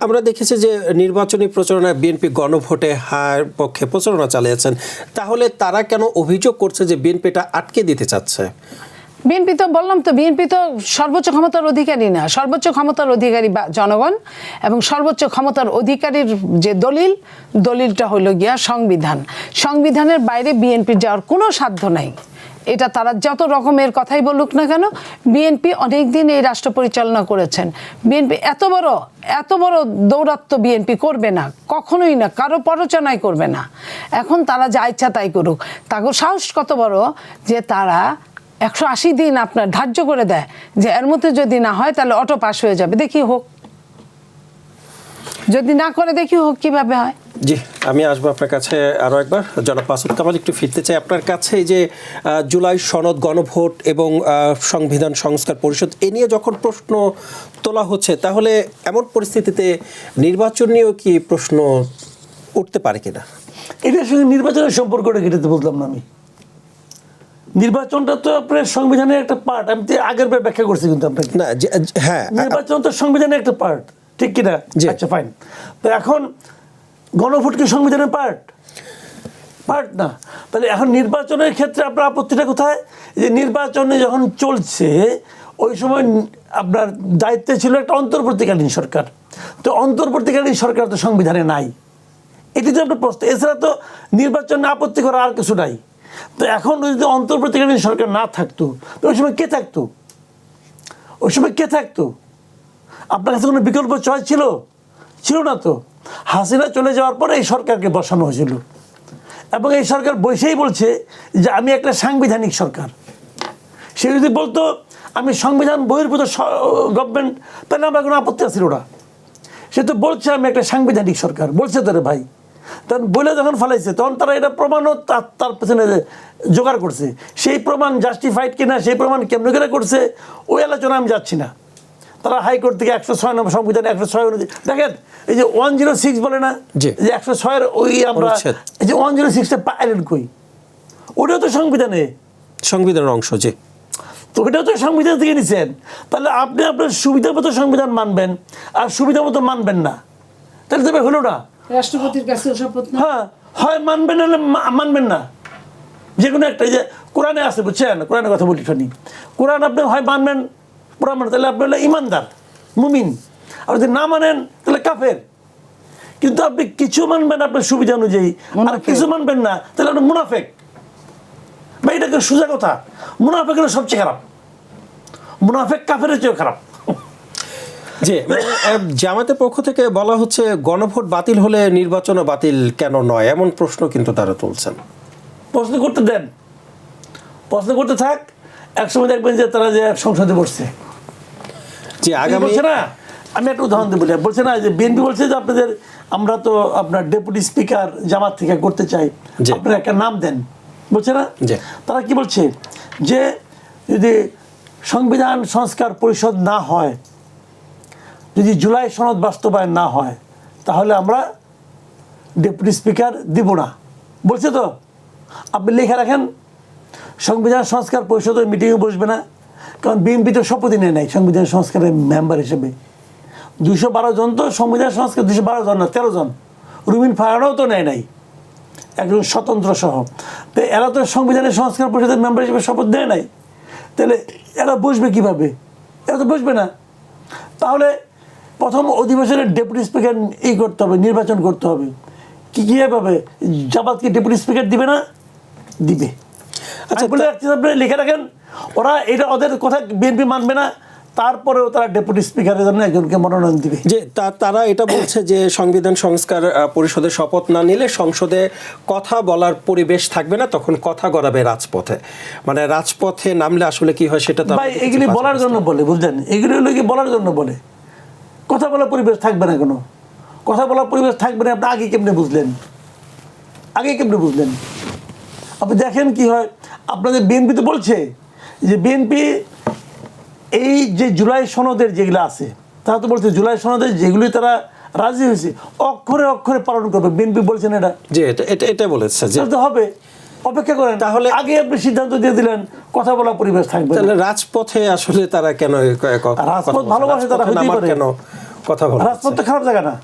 আমরা দেখেছি যে নির্বাচনী প্রচারণায় বিএনপি গণভোটে হার পক্ষে প্রচারণা চালিয়েছেন, তাহলে তারা কেন অভিযোগ করছে যে বিএনপিটা আটকে দিতে চাচ্ছে? বিএনপি তো বললাম তো, বিএনপি তো সর্বোচ্চ ক্ষমতার অধিকারী না, সর্বোচ্চ ক্ষমতার অধিকারী জনগণ, এবং সর্বোচ্চ ক্ষমতার অধিকারীর যে দলিলটা হলো গিয়া সংবিধানের বাইরে বিএনপির যাওয়ার কোনো সাধ্য নাই। এটা তারা যত রকমের কথাই বলুক না কেন, বিএনপি অনেক দিন এই রাষ্ট্র পরিচালনা করেছেন। বিএনপি এত বড় দৌরাত্ম্য বিএনপি করবে না, কখনোই না, কারো প্ররোচনায় করবে না। এখন তারা যা ইচ্ছা তাই করুক। তাকে সাহস কত বড় যে তারা 180 দিন আপনার ধার্য করে দেয় যে এর মধ্যে যদি না হয় তাহলে অটো পাস হয়ে যাবে, দেখি হোক, যদি না করে দেখি হোক কিভাবে হয়। জি, আমি আসবো আপনার কাছে আরও একবার। জনাব মাসুদ কামাল, একটু ফিরতে চাই আপনার কাছে। এই যে জুলাই সনদ, গণভোট এবং সংবিধান সংস্কার পরিষদ এ নিয়ে যখন প্রশ্ন তোলা হচ্ছে, তাহলে এমন পরিস্থিতিতে নির্বাচন নিয়েও কি প্রশ্ন উঠতে পারে কিনা? এটার সঙ্গে নির্বাচনের সম্পর্কটা কেটে বুঝলাম না আমি। নির্বাচনটা তো আপনার সংবিধানের একটা পার্ট, আমি তো আগের বার ব্যাখ্যা করছি কিন্তু আপনাকে। না, হ্যাঁ, নির্বাচন তো সংবিধানের একটা পার্ট, ঠিক কিনা? আচ্ছা, ফাইন। তো এখন গণভোট কি সংবিধানের পার্ট না? তাহলে এখন নির্বাচনের ক্ষেত্রে আপনার আপত্তিটা কোথায়? যে নির্বাচনে যখন চলছে ওই সময় আপনার দায়িত্বে ছিল একটা অন্তর্বর্তীকালীন সরকার। তো অন্তর্বর্তীকালীন সরকার তো সংবিধানে নাই, এটি তো একটা প্রশ্ন। এছাড়া তো নির্বাচনে আপত্তি করা আর কিছু নাই। তো এখন যদি অন্তর্বর্তীকালীন সরকার না থাকতো তো ওই সময় কে থাকতো? আপনার কাছে কোনো বিকল্প চয়েস ছিল না তো। হাসিনা চলে যাওয়ার পরে এই সরকারকে বসানো হয়েছিল, এবং এই সরকার বসেই বলছে যে আমি একটা সাংবিধানিক সরকার। সে যদি বলতো আমি সংবিধান বহির্ভূত গভর্নমেন্ট, তাহলে আমার কোনো আপত্তি ছিল না। সে তো বলছে আমি একটা সাংবিধানিক সরকার, বলছে তো রে ভাই। তখন বলে যখন ফেলাইছে তখন তারা এটা প্রমাণও তার পেছনে জোগাড় করছে। সেই প্রমাণ জাস্টিফাইড কিনা, সেই প্রমাণ কেমন করে করছে, ওই আলোচনা আমি যাচ্ছি না। তারা হাইকোর্ট থেকে 106 নম্বর সংবিধান 106 অনুযায়ী দেখেন, এই যে 106 বলে না, যে 106-এর ওই আমরা এই যে 106টা পাইলেন কই, ওটাও তো সংবিধানের অংশ। যে তো ওটাও তো সংবিধান থেকে নিছেন। তাহলে আপনি আপনার সুবিধা মতো সংবিধান মানবেন আর সুবিধা মতো মানবেন না, তাহলে তবে হলো না। রাষ্ট্রপতির কাছে শপথ না, হ্যাঁ, হয় মানবেন না, মানবেন না, যে কোনো একটা। যে কোরআনে আছে, বুঝছেন, কোরআনের কথা বলি শুনি। কোরআন আপনি হয় মানবেন, তাহলে আপনি হলো ইমানদার, মুমিন। আর যদি না মানেন তাহলে কাফের। কিন্তু আপনি কিছু মানবেন আপনার সুবিধা অনুযায়ী, আর কিছু মানবেন না, তাহলে আপনি মুনাফেক। বা এটাকে সোজা কথা, মুনাফেক হলো সবচেয়ে খারাপ। মুনাফেক কাফেরের চেয়েও খারাপ। যে জামাতের পক্ষ থেকে বলা হচ্ছে গণভোট বাতিল হলে নির্বাচনও বাতিল কেন নয়, এমন প্রশ্ন কিন্তু তারা তুলছেন। প্রশ্ন করতে দেন, প্রশ্ন করতে থাক, একসময় দেখবেন যে তারা যে সংসদে বসছে। যে আগামী বলছে না, আমি একটা উদাহরণ দিয়ে বলি, বলছে না যে বিএনপি বলছে যে আপনাদের আমরা তো আপনার ডেপুটি স্পিকার জামাত থেকে করতে চাই, আপনারা একটা নাম দেন, বলছে না? তারা কি বলছে যে যদি সংবিধান সংস্কার পরিষদ না হয়, যদি জুলাই সনদ বাস্তবায়ন না হয়, তাহলে আমরা ডেপুটি স্পিকার দিব না, বলছে তো। আপনি লেখা রাখেন সংবিধান সংস্কার পরিষদের মিটিংয়ে বসবে না, কারণ বিএনপি তো শপথই নেয় নাই সংবিধান সংস্কারের মেম্বার হিসেবে। 212 জন তো সংবিধান সংস্কার, 212 জন না 13 জন, রুমিন ফারানাও তো নেয় নাই, একজন স্বতন্ত্র সহ। তো এরা তো সংবিধানের সংস্কার পরিষদের মেম্বার হিসেবে শপথ দেয় নাই, তাহলে এরা বসবে কিভাবে? এরা তো বসবে না। তাহলে প্রথম অধিবেশনের ডেপুটি স্পিকার করতে হবে, নির্বাচন করতে হবে। কীভাবে? জামাতকে ডেপুটি স্পিকার দিবে না? দিবে। আচ্ছা, বলে রাখছি, আপনি লিখে রাখেন, ওরা এটা ওদের কথা বিএনপি মানবে না, তারপরেও তারা ডেপুটি স্পিকারের জন্য একজনকে মনোনয়ন দিবে। যে তারা এটা বলছে যে সংবিধান সংস্কার পরিষদের শপথ না নিলে সংসদে কথা বলার পরিবেশ থাকবে না, তখন কথা গড়াবে রাজপথে। মানে রাজপথে নামলে আসলে কি হয় সেটা তো ভাই এগুলি বলার জন্য বলে, বুঝলেন, এগুলি হলো কি বলার জন্য বলে। কথা বলার পরিবেশ থাকবে না, কোনো কথা বলার পরিবেশ থাকবে না। আপনি আগে কেমনে বুঝলেন? আপনি দেখেন কি হয়। আপনাদের বিএনপি তো বলছে যে বিএনপি এই যে জুলাই সনদের যেগুলো আছে, তারা তো বলছে জুলাই সনদের যেগুলি তারা রাজি হয়েছে অক্ষরে অক্ষরে পালন করবে। বিএনপি বলছেন এটা, যে এটা বলেছে যে হবে। অপেক্ষা করেন, তাহলে আগে আপনি সিদ্ধান্ত দিয়ে দিলেন কথা বলার পরিবেশ থাকবে। তাহলে রাজপথে আসলে তারা কেন রাজপথ ভালোবাসে, তারা হতেই পারে। কেন কথা বলে? রাজপথ তো খারাপ জায়গা না,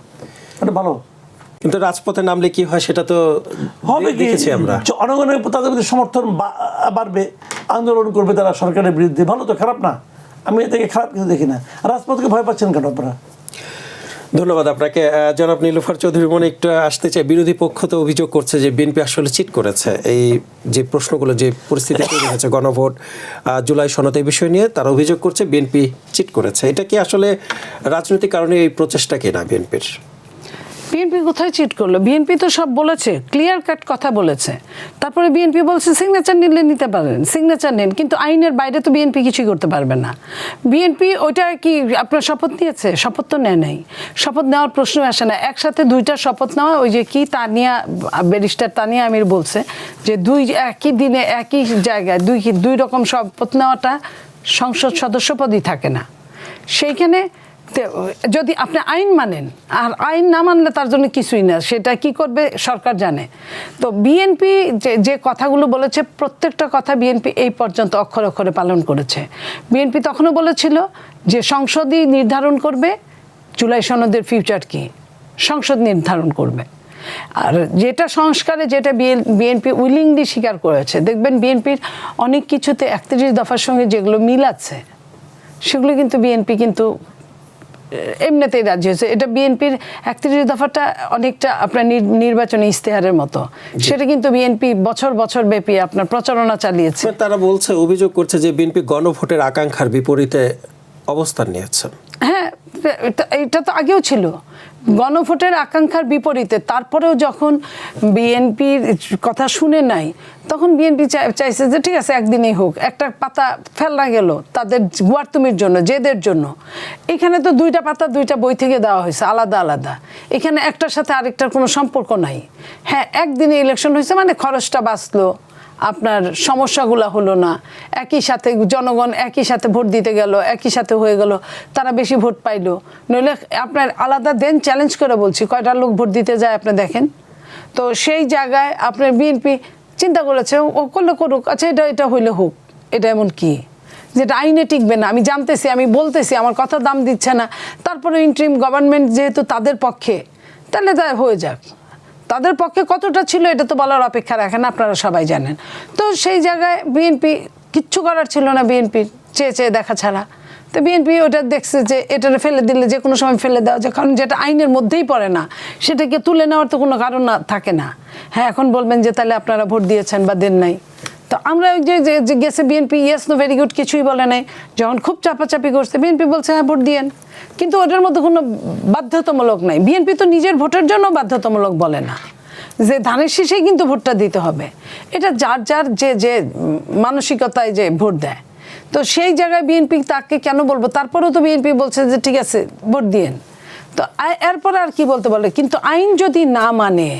এটা ভালো। কিন্তু রাজপথে নামলে কি হয় সেটা তো হবে, দেখেছি আমরা। জনগণের তাদের প্রতি সমর্থন বাড়বে, আন্দোলন করবে তারা সরকারের বিরুদ্ধে। ভালো তো, খারাপ না, আমি এ থেকে খারাপ কিছু দেখি না। রাজপথকে ভয় পাচ্ছেন কেন আপনারা? ধন্যবাদ আপনাকে। জনাব নীলুফার চৌধুরী মনে একটু আসতে চাই, বিরোধী পক্ষ তো অভিযোগ করছে যে বিএনপি আসলে চিট করেছে, এই যে প্রশ্নগুলো, যে পরিস্থিতি তৈরি হয়েছে, গণভোট, জুলাই সনদ, এই বিষয় নিয়ে তারা অভিযোগ করছে বিএনপি চিট করেছে। এটা কি আসলে রাজনৈতিক কারণে এই প্রচেষ্টা কিনা বিএনপির? বিএনপি কোথায় চিট করলো? বিএনপি তো সব বলেছে, ক্লিয়ার কাট কথা বলেছে। তারপরে বিএনপি বলছে সিগনেচার নিলে নিতে পারেন, সিগনেচার নেন, কিন্তু আইনের বাইরে তো বিএনপি কিছুই করতে পারবে না। বিএনপি ওইটা কি আপনার শপথ নিয়েছে? শপথ তো নেয় নাই, শপথ নেওয়ার প্রশ্ন আসে না। একসাথে দুইটা শপথ নেওয়া, ওই যে কি তানিয়া, ব্যারিস্টার তানিয়া আমির বলছে যে একই দিনে একই জায়গায় দুই রকম শপথ নেওয়াটা সংসদ সদস্যপদই থাকে না। সেইখানে যদি আপনি আইন মানেন, আর আইন না মানলে তার জন্য কিছুই না, সেটা কি করবে সরকার জানে। তো বিএনপি যে কথাগুলো বলেছে, প্রত্যেকটা কথা বিএনপি এই পর্যন্ত অক্ষরে অক্ষরে পালন করেছে। বিএনপি তখনও বলেছিল যে সংসদই নির্ধারণ করবে জুলাই সনদের ফিউচার কি, সংসদ নির্ধারণ করবে। আর যেটা সংস্কারে যেটা বিএনপি উইলিংলি স্বীকার করেছে, দেখবেন বিএনপির অনেক কিছুতে 31 দফার সঙ্গে যেগুলো মিল আছে সেগুলো কিন্তু বিএনপি কিন্তু এমনিতেই রাজি হয়েছে। এটা বিএনপির 31 দফাটা অনেকটা আপনার নির্বাচনী ইশতেহারের মতো, সেটা কিন্তু বিএনপি বছর বছর ব্যাপী আপনার প্রচারণা চালিয়েছে। তারা বলছে, অভিযোগ করছে যে বিএনপি গণভোটের আকাঙ্ক্ষার বিপরীতে অবস্থান নিয়েছে। হ্যাঁ, এটা তো আগেও ছিল, গণভোটের আকাঙ্ক্ষার বিপরীতে। তারপরেও যখন বিএনপির কথা শুনে নাই, তখন বিএনপি চাইছে যে ঠিক আছে একদিনেই হোক, একটা পাতা ফেলা গেল তাদের গুয়ারতুমির জন্য, জেদের জন্য। এখানে তো দুইটা পাতা দুইটা বই থেকে দেওয়া হয়েছে আলাদা আলাদা, এখানে একটার সাথে আরেকটার কোনো সম্পর্ক নাই। হ্যাঁ, একদিনে ইলেকশন হয়েছে মানে খরচটা বাঁচলো, আপনার সমস্যাগুলো হলো না, একই সাথে জনগণ একই সাথে ভোট দিতে গেল, একই সাথে হয়ে গেল, তারা বেশি ভোট পাইলো। নইলে আপনার আলাদা দেন, চ্যালেঞ্জ করে বলছি, কয়টা লোক ভোট দিতে যায় আপনি দেখেন তো। সেই জায়গায় আপনার বিএনপি চিন্তা করেছে ও করলে করুক, আচ্ছা এটা হইলে হোক, এটা এমন কি যেটা আইনে টিকবে না, আমি জানতেছি, আমি বলতেছি, আমার কথা দাম দিচ্ছে না, তারপরে ইন্টারিম গভর্নমেন্ট যেহেতু তাদের পক্ষে, তাহলে তাই হয়ে যাক। তাদের পক্ষে কতটা ছিল এটা তো বলার অপেক্ষা রাখেন, আপনারা সবাই জানেন। তো সেই জায়গায় বিএনপি কিচ্ছু করার ছিল না, বিএনপির চেয়ে দেখা ছাড়া। তো বিএনপি ওটা দেখছে যে এটা ফেলে দিলে যে কোনো সময় ফেলে দেওয়া যায়, কারণ যেটা আইনের মধ্যেই পড়ে না সেটাকে তুলে নেওয়ার তো কোনো কারণ থাকে না। হ্যাঁ, এখন বলবেন যে তাহলে আপনারা ভোট দিয়েছেন বা দেন নাই। তো আমরা ওই যে গেছে BNP yes no very good কিছুই বলে নাই, যখন খুব চাপাচাপি করছে বিএনপি বলছে হ্যাঁ ভোট দিয়েন, কিন্তু ওটার মধ্যে কোনো বাধ্যতামূলক নাই। বিএনপি তো নিজের ভোটের জন্য বাধ্যতামূলক বলে না যে ধানের শীষেই কিন্তু ভোটটা দিতে হবে, এটা যার যার যে মানসিকতায় যে ভোট দেয়। তো সেই জায়গায় বিএনপি তাকে কেন বলবো, তারপরেও তো বিএনপি বলছে যে ঠিক আছে ভোট দিয়েন। তো এরপর আর কি বলতে বলে, কিন্তু আইন যদি না মানে,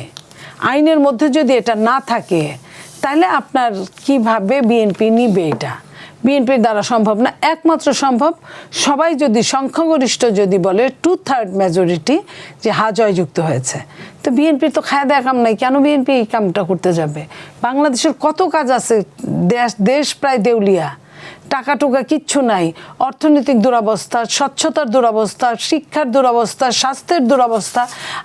আইনের মধ্যে যদি এটা না থাকে, তাহলে আপনার কিভাবে বিএনপি নিবে? এটা বিএনপির দ্বারা সম্ভব না। একমাত্র সম্ভব সবাই যদি সংখ্যাগরিষ্ঠ যদি বলে 2/3 মেজরিটি যে হা জয়যুক্ত হয়েছে। তো বিএনপির তো খায় দেয়া কাম নাই, কেন বিএনপি এই কামটা করতে যাবে? বাংলাদেশের কত কাজ আছে, দেশ প্রায় দেউলিয়া, টাকা টুকা কিচ্ছু নাই, অর্থনৈতিক দুরবস্থা, স্বচ্ছতার দুরবস্থা, শিক্ষার দুরবস্থা, স্বাস্থ্যের দুরবস্থা,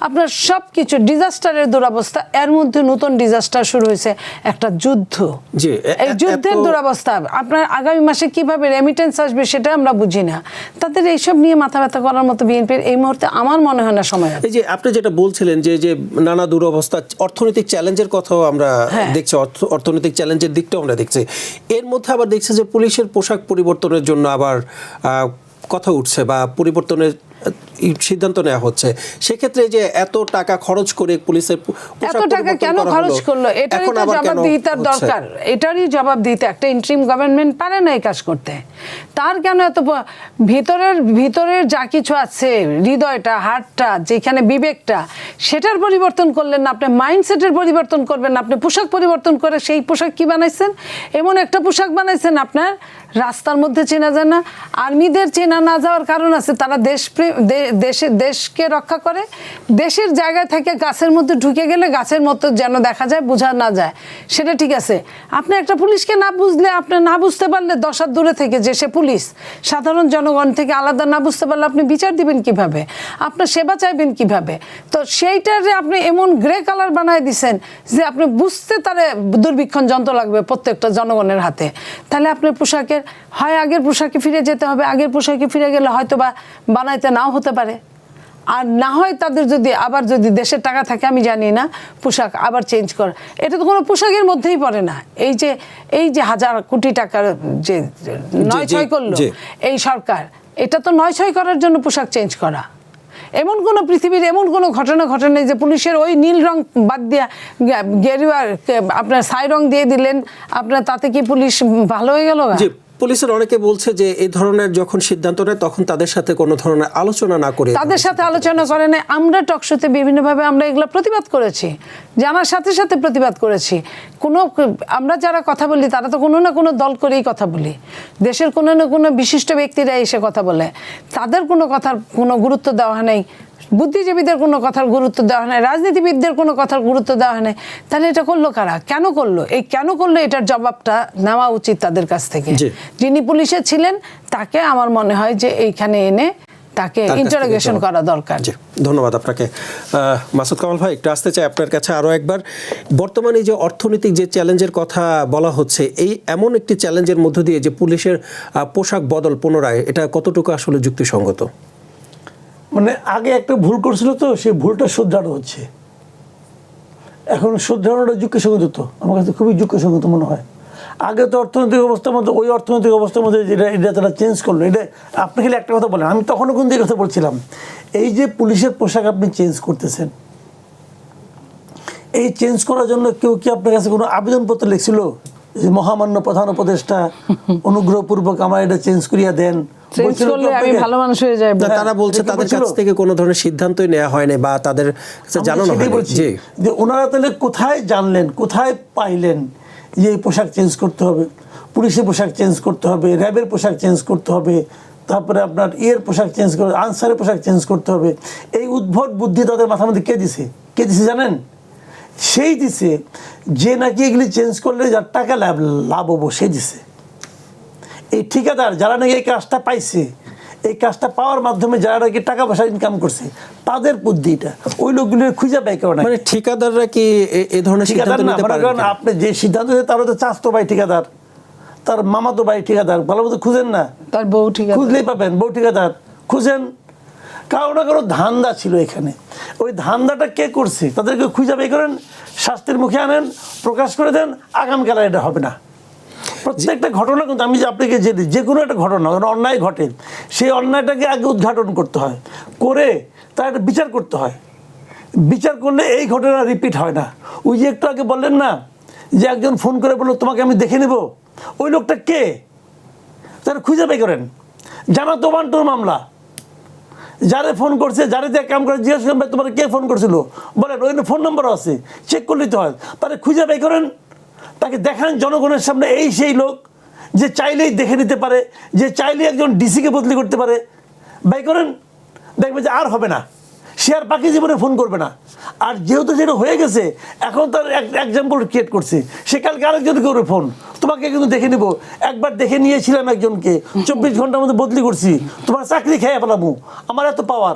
আপনার সব কিছু ডিজাস্টারের দুরবস্থা। এর মধ্যে নতুন ডিজাস্টার শুরু হয়েছে, একটা যুদ্ধ। এই যুদ্ধের দুরবস্থা আপনার আগামী মাসে কিভাবে রেমিটেন্স আসবে সেটা আমরা বুঝি না। তাদের এইসব নিয়ে মাথা ব্যথা করার মতো বিএনপির এই মুহূর্তে আমার মনে হয় না সময়। এই যে আপনি যেটা বলছিলেন যে নানা দুরবস্থা, অর্থনৈতিক চ্যালেঞ্জের কথাও আমরা দেখছি, অর্থনৈতিক চ্যালেঞ্জের দিকটাও আমরা দেখছি। এর মধ্যে আবার দেখছি যে পুলিশের পোশাক পরিবর্তনের জন্য আবার কথা উঠছে বা পরিবর্তনের সিদ্ধান্ত নেওয়া হচ্ছে। সেক্ষেত্রে যে এত টাকা খরচ করে পুলিশের এত টাকা কেন খরচ করলো, এটারই তো জবাবদিহিতার দরকার। এটারই জবাবদিহিতা, একটা ইন্টারিম গভর্নমেন্ট পারে না এই কাজ করতে। তার কেন এত ভিতরের যা কিছু আছে, হৃদয়টা, হার্টটা, যেখানে বিবেকটা, সেটার পরিবর্তন করলেন না, আপনি মাইন্ডসেটের পরিবর্তন করবেন না। আপনি পোশাক পরিবর্তন করে সেই পোশাক কি বানাইছেন, এমন একটা পোশাক বানাইছেন আপনার রাস্তার মধ্যে চেনা যায় না। আর্মিদের চেনা না যাওয়ার কারণ আছে, তারা দেশকে রক্ষা করে। দেশের জায়গায় থেকে গাছের মধ্যে ঢুকে গেলে গাছের মতো যেন দেখা যায়, বোঝা না যায়, সেটা ঠিক আছে। আপনি একটা পুলিশকে না বুঝলে, আপনি না বুঝতে পারলে 10 হাত দূরে থেকে যে সে পুলিশ, সাধারণ জনগণ থেকে আলাদা না বুঝতে পারলে আপনি বিচার দিবেন কিভাবে, আপনার সেবা চাইবেন কিভাবে? তো সেইটারে আপনি এমন গ্রে কালার বানায় দিছেন যে আপনি বুঝতে তারে দুর্বীক্ষণ যন্ত্র লাগবে প্রত্যেকটা জনগণের হাতে। তাহলে আপনার পোশাকের হয় আগের পোশাকে ফিরে যেতে হবে, আগের পোশাকে ফিরে গেলে হয়তো বা বানাইতে নাও হতে পারে। আর না হয় তাদের যদি দেশের টাকা থাকে আমি জানি না, পোশাক আবার চেঞ্জ করা, এটা তো কোনো পোশাকের মধ্যেই পড়ে না। এই যে হাজার কোটি টাকার যে নয় ছয় করলো এই সরকার, এটা তো নয় ছয় করার জন্য পোশাক চেঞ্জ করা। এমন কোনো পৃথিবীর এমন কোনো ঘটনা ঘটে নাই যে পুলিশের ওই নীল রং বাদ দিয়া গেরুয়া আপনার ছাই রং দিয়ে দিলেন, আপনার তাতে কি পুলিশ ভালো হয়ে গেল? পুলিশের অনেকে বলছে যে এই ধরনের যখন সিদ্ধান্ত নেয় তখন তাদের সাথে কোনো ধরনের আলোচনা না করে, তাদের সাথে আলোচনা করে না। আমরা টকশোতে বিভিন্নভাবে আমরা এগুলো প্রতিবাদ করেছি, জানার সাথে সাথে প্রতিবাদ করেছি। আমরা যারা কথা বলি তারা তো কোনো না কোনো দল করেই কথা বলি, দেশের কোনো না কোনো বিশিষ্ট ব্যক্তিরা এসে কথা বলে, তাদের কোনো কথার কোনো গুরুত্ব দেওয়া নেই, বুদ্ধিজীবীদের কোনো কথার গুরুত্ব দেওয়া হয়, রাজনীতিবিদদের কোনো কথার গুরুত্ব দেওয়া হয়। তাহলে এটা করলো কারা? কেন করলো? কেন করলো এটার জবাবটা নেওয়া উচিত তাদের কাছ থেকে। যিনি পুলিশে ছিলেন তাকে আমার মনে হয় যে এইখানে এনে তাকে ইন্টারোগেশন করা দরকার। ধন্যবাদ আপনাকে। মাসুদ কামাল ভাই, একটু আসতে চাই আপনার কাছে আরও একবার। বর্তমানে যে অর্থনৈতিক যে চ্যালেঞ্জের কথা বলা হচ্ছে, এই এমন একটি চ্যালেঞ্জের মধ্য দিয়ে যে পুলিশের পোশাক বদল পুনরায়, এটা কতটুকু আসলে যুক্তিসঙ্গত? মানে আগে একটা ভুল করছিল তো, সেই ভুলটা শুধরানো হচ্ছে। এখন শুধরানোটা যুক্তিসঙ্গত, তো আমার কাছে খুবই যুক্তিসঙ্গত মনে হয়। আগে তো অর্থনৈতিক অবস্থার মধ্যে, ওই অর্থনৈতিক অবস্থার মধ্যে এটা তারা চেঞ্জ করলো। এটা আপনি খালি একটা কথা বলেন, আমি তখনও কিন্তু এই কথা বলছিলাম, এই যে পুলিশের পোশাক আপনি চেঞ্জ করতেছেন, এই চেঞ্জ করার জন্য কেউ কি আপনার কাছে কোনো আবেদনপত্র লিখছিল যে মহামান্য প্রধান উপদেষ্টা অনুগ্রহপূর্বক আমার এটা চেঞ্জ করিয়া দেন? আমি ভালো মানুষ হয়ে যাই। তারা বলছে তাদের কাছ থেকে কোনো ধরনের সিদ্ধান্তই নেওয়া হয়নি বা তাদের জানানো হয়নি। যে ওনারা তাহলে কোথায় জানলেন, কোথায় পাইলেন যে এই পোশাক চেঞ্জ করতে হবে, পুলিশের পোশাক চেঞ্জ করতে হবে, র্যাবের পোশাক চেঞ্জ করতে হবে, তারপরে আপনার পোশাক চেঞ্জ করতে, আনসারের পোশাক চেঞ্জ করতে হবে? এই উদ্ভট বুদ্ধি তাদের মাথার মধ্যে কে দিছে জানেন? সেই দিছে যে নাকি এগুলি চেঞ্জ করলে যার টাকা লাভ হবো, সে দিছে। এই ঠিকাদার যারা নাকি এই কাজটা পাইছে, এই কাজটা পাওয়ার মাধ্যমে যারা নাকি টাকা পয়সা ইনকাম করছে, তাদের বুদ্ধিটা ওই লোকগুলো খুঁজে পায় কেউ না। মানে ঠিকাদাররা কি এই ধরনের সিদ্ধান্ত নিতে পারে? কারণ আপনি যে সিদ্ধান্ত নেন তারও তো চাচতো ভাই ঠিকাদার, তার মামাতো ভাই ঠিকাদার, ভালো মতো খুঁজেন না, তার বউ ঠিকাদার, খুঁজলেই পাবেন বউ ঠিকাদার, খুঁজেন। কারো না কারো ধান্দা ছিল এখানে। ওই ধান্দাটা কে করছে তাদেরকে খুঁজে বের করেন, শাস্তির মুখে আনেন, প্রকাশ করে দেন, আগামীকাল এটা হবে না। প্রত্যেকটা ঘটনা কিন্তু আমি যে আপনাকে যে কোনো একটা ঘটনা অন্যায় ঘটে, সেই অন্যায়টাকে আগে উদ্ঘাটন করতে হয়, করে তার একটা বিচার করতে হয়। বিচার করলে এই ঘটনা রিপিট হয় না। ওই যে একটু আগে বললেন না যে একজন ফোন করে বললো তোমাকে আমি দেখে নেব, ওই লোকটা কে তারা খুঁজে বের করেন। জানা তো বান্টুর মামলা, যারে ফোন করছে, যারে দিয়ে কাম করে জিজ্ঞেস করবেন তোমার কে ফোন করছিল, বলেন ওই ফোন নম্বরও আছে, চেক করে নিতে হয়। তারা খুঁজে বের করেন, তাকে দেখান জনগণের সামনে এই সেই লোক যে চাইলেই দেখে নিতে পারে, যে চাইলেই একজন ডিসিকে বদলি করতে পারে। বের করেন, দেখবে যে আর হবে না, সে আর বাকি জীবনে ফোন করবে না। আর যেহেতু সেটা হয়ে গেছে, এখন তার এক্সাম্পল ক্রিয়েট করছে, সে কালকে আরেকজন করবে ফোন, তোমাকে কিন্তু দেখে নিব, একবার দেখে নিয়েছিলাম একজনকে, 24 ঘন্টার মধ্যে বদলি করছি, তোমার চাকরি খেয়ে পেলাম, আমার এত পাওয়ার।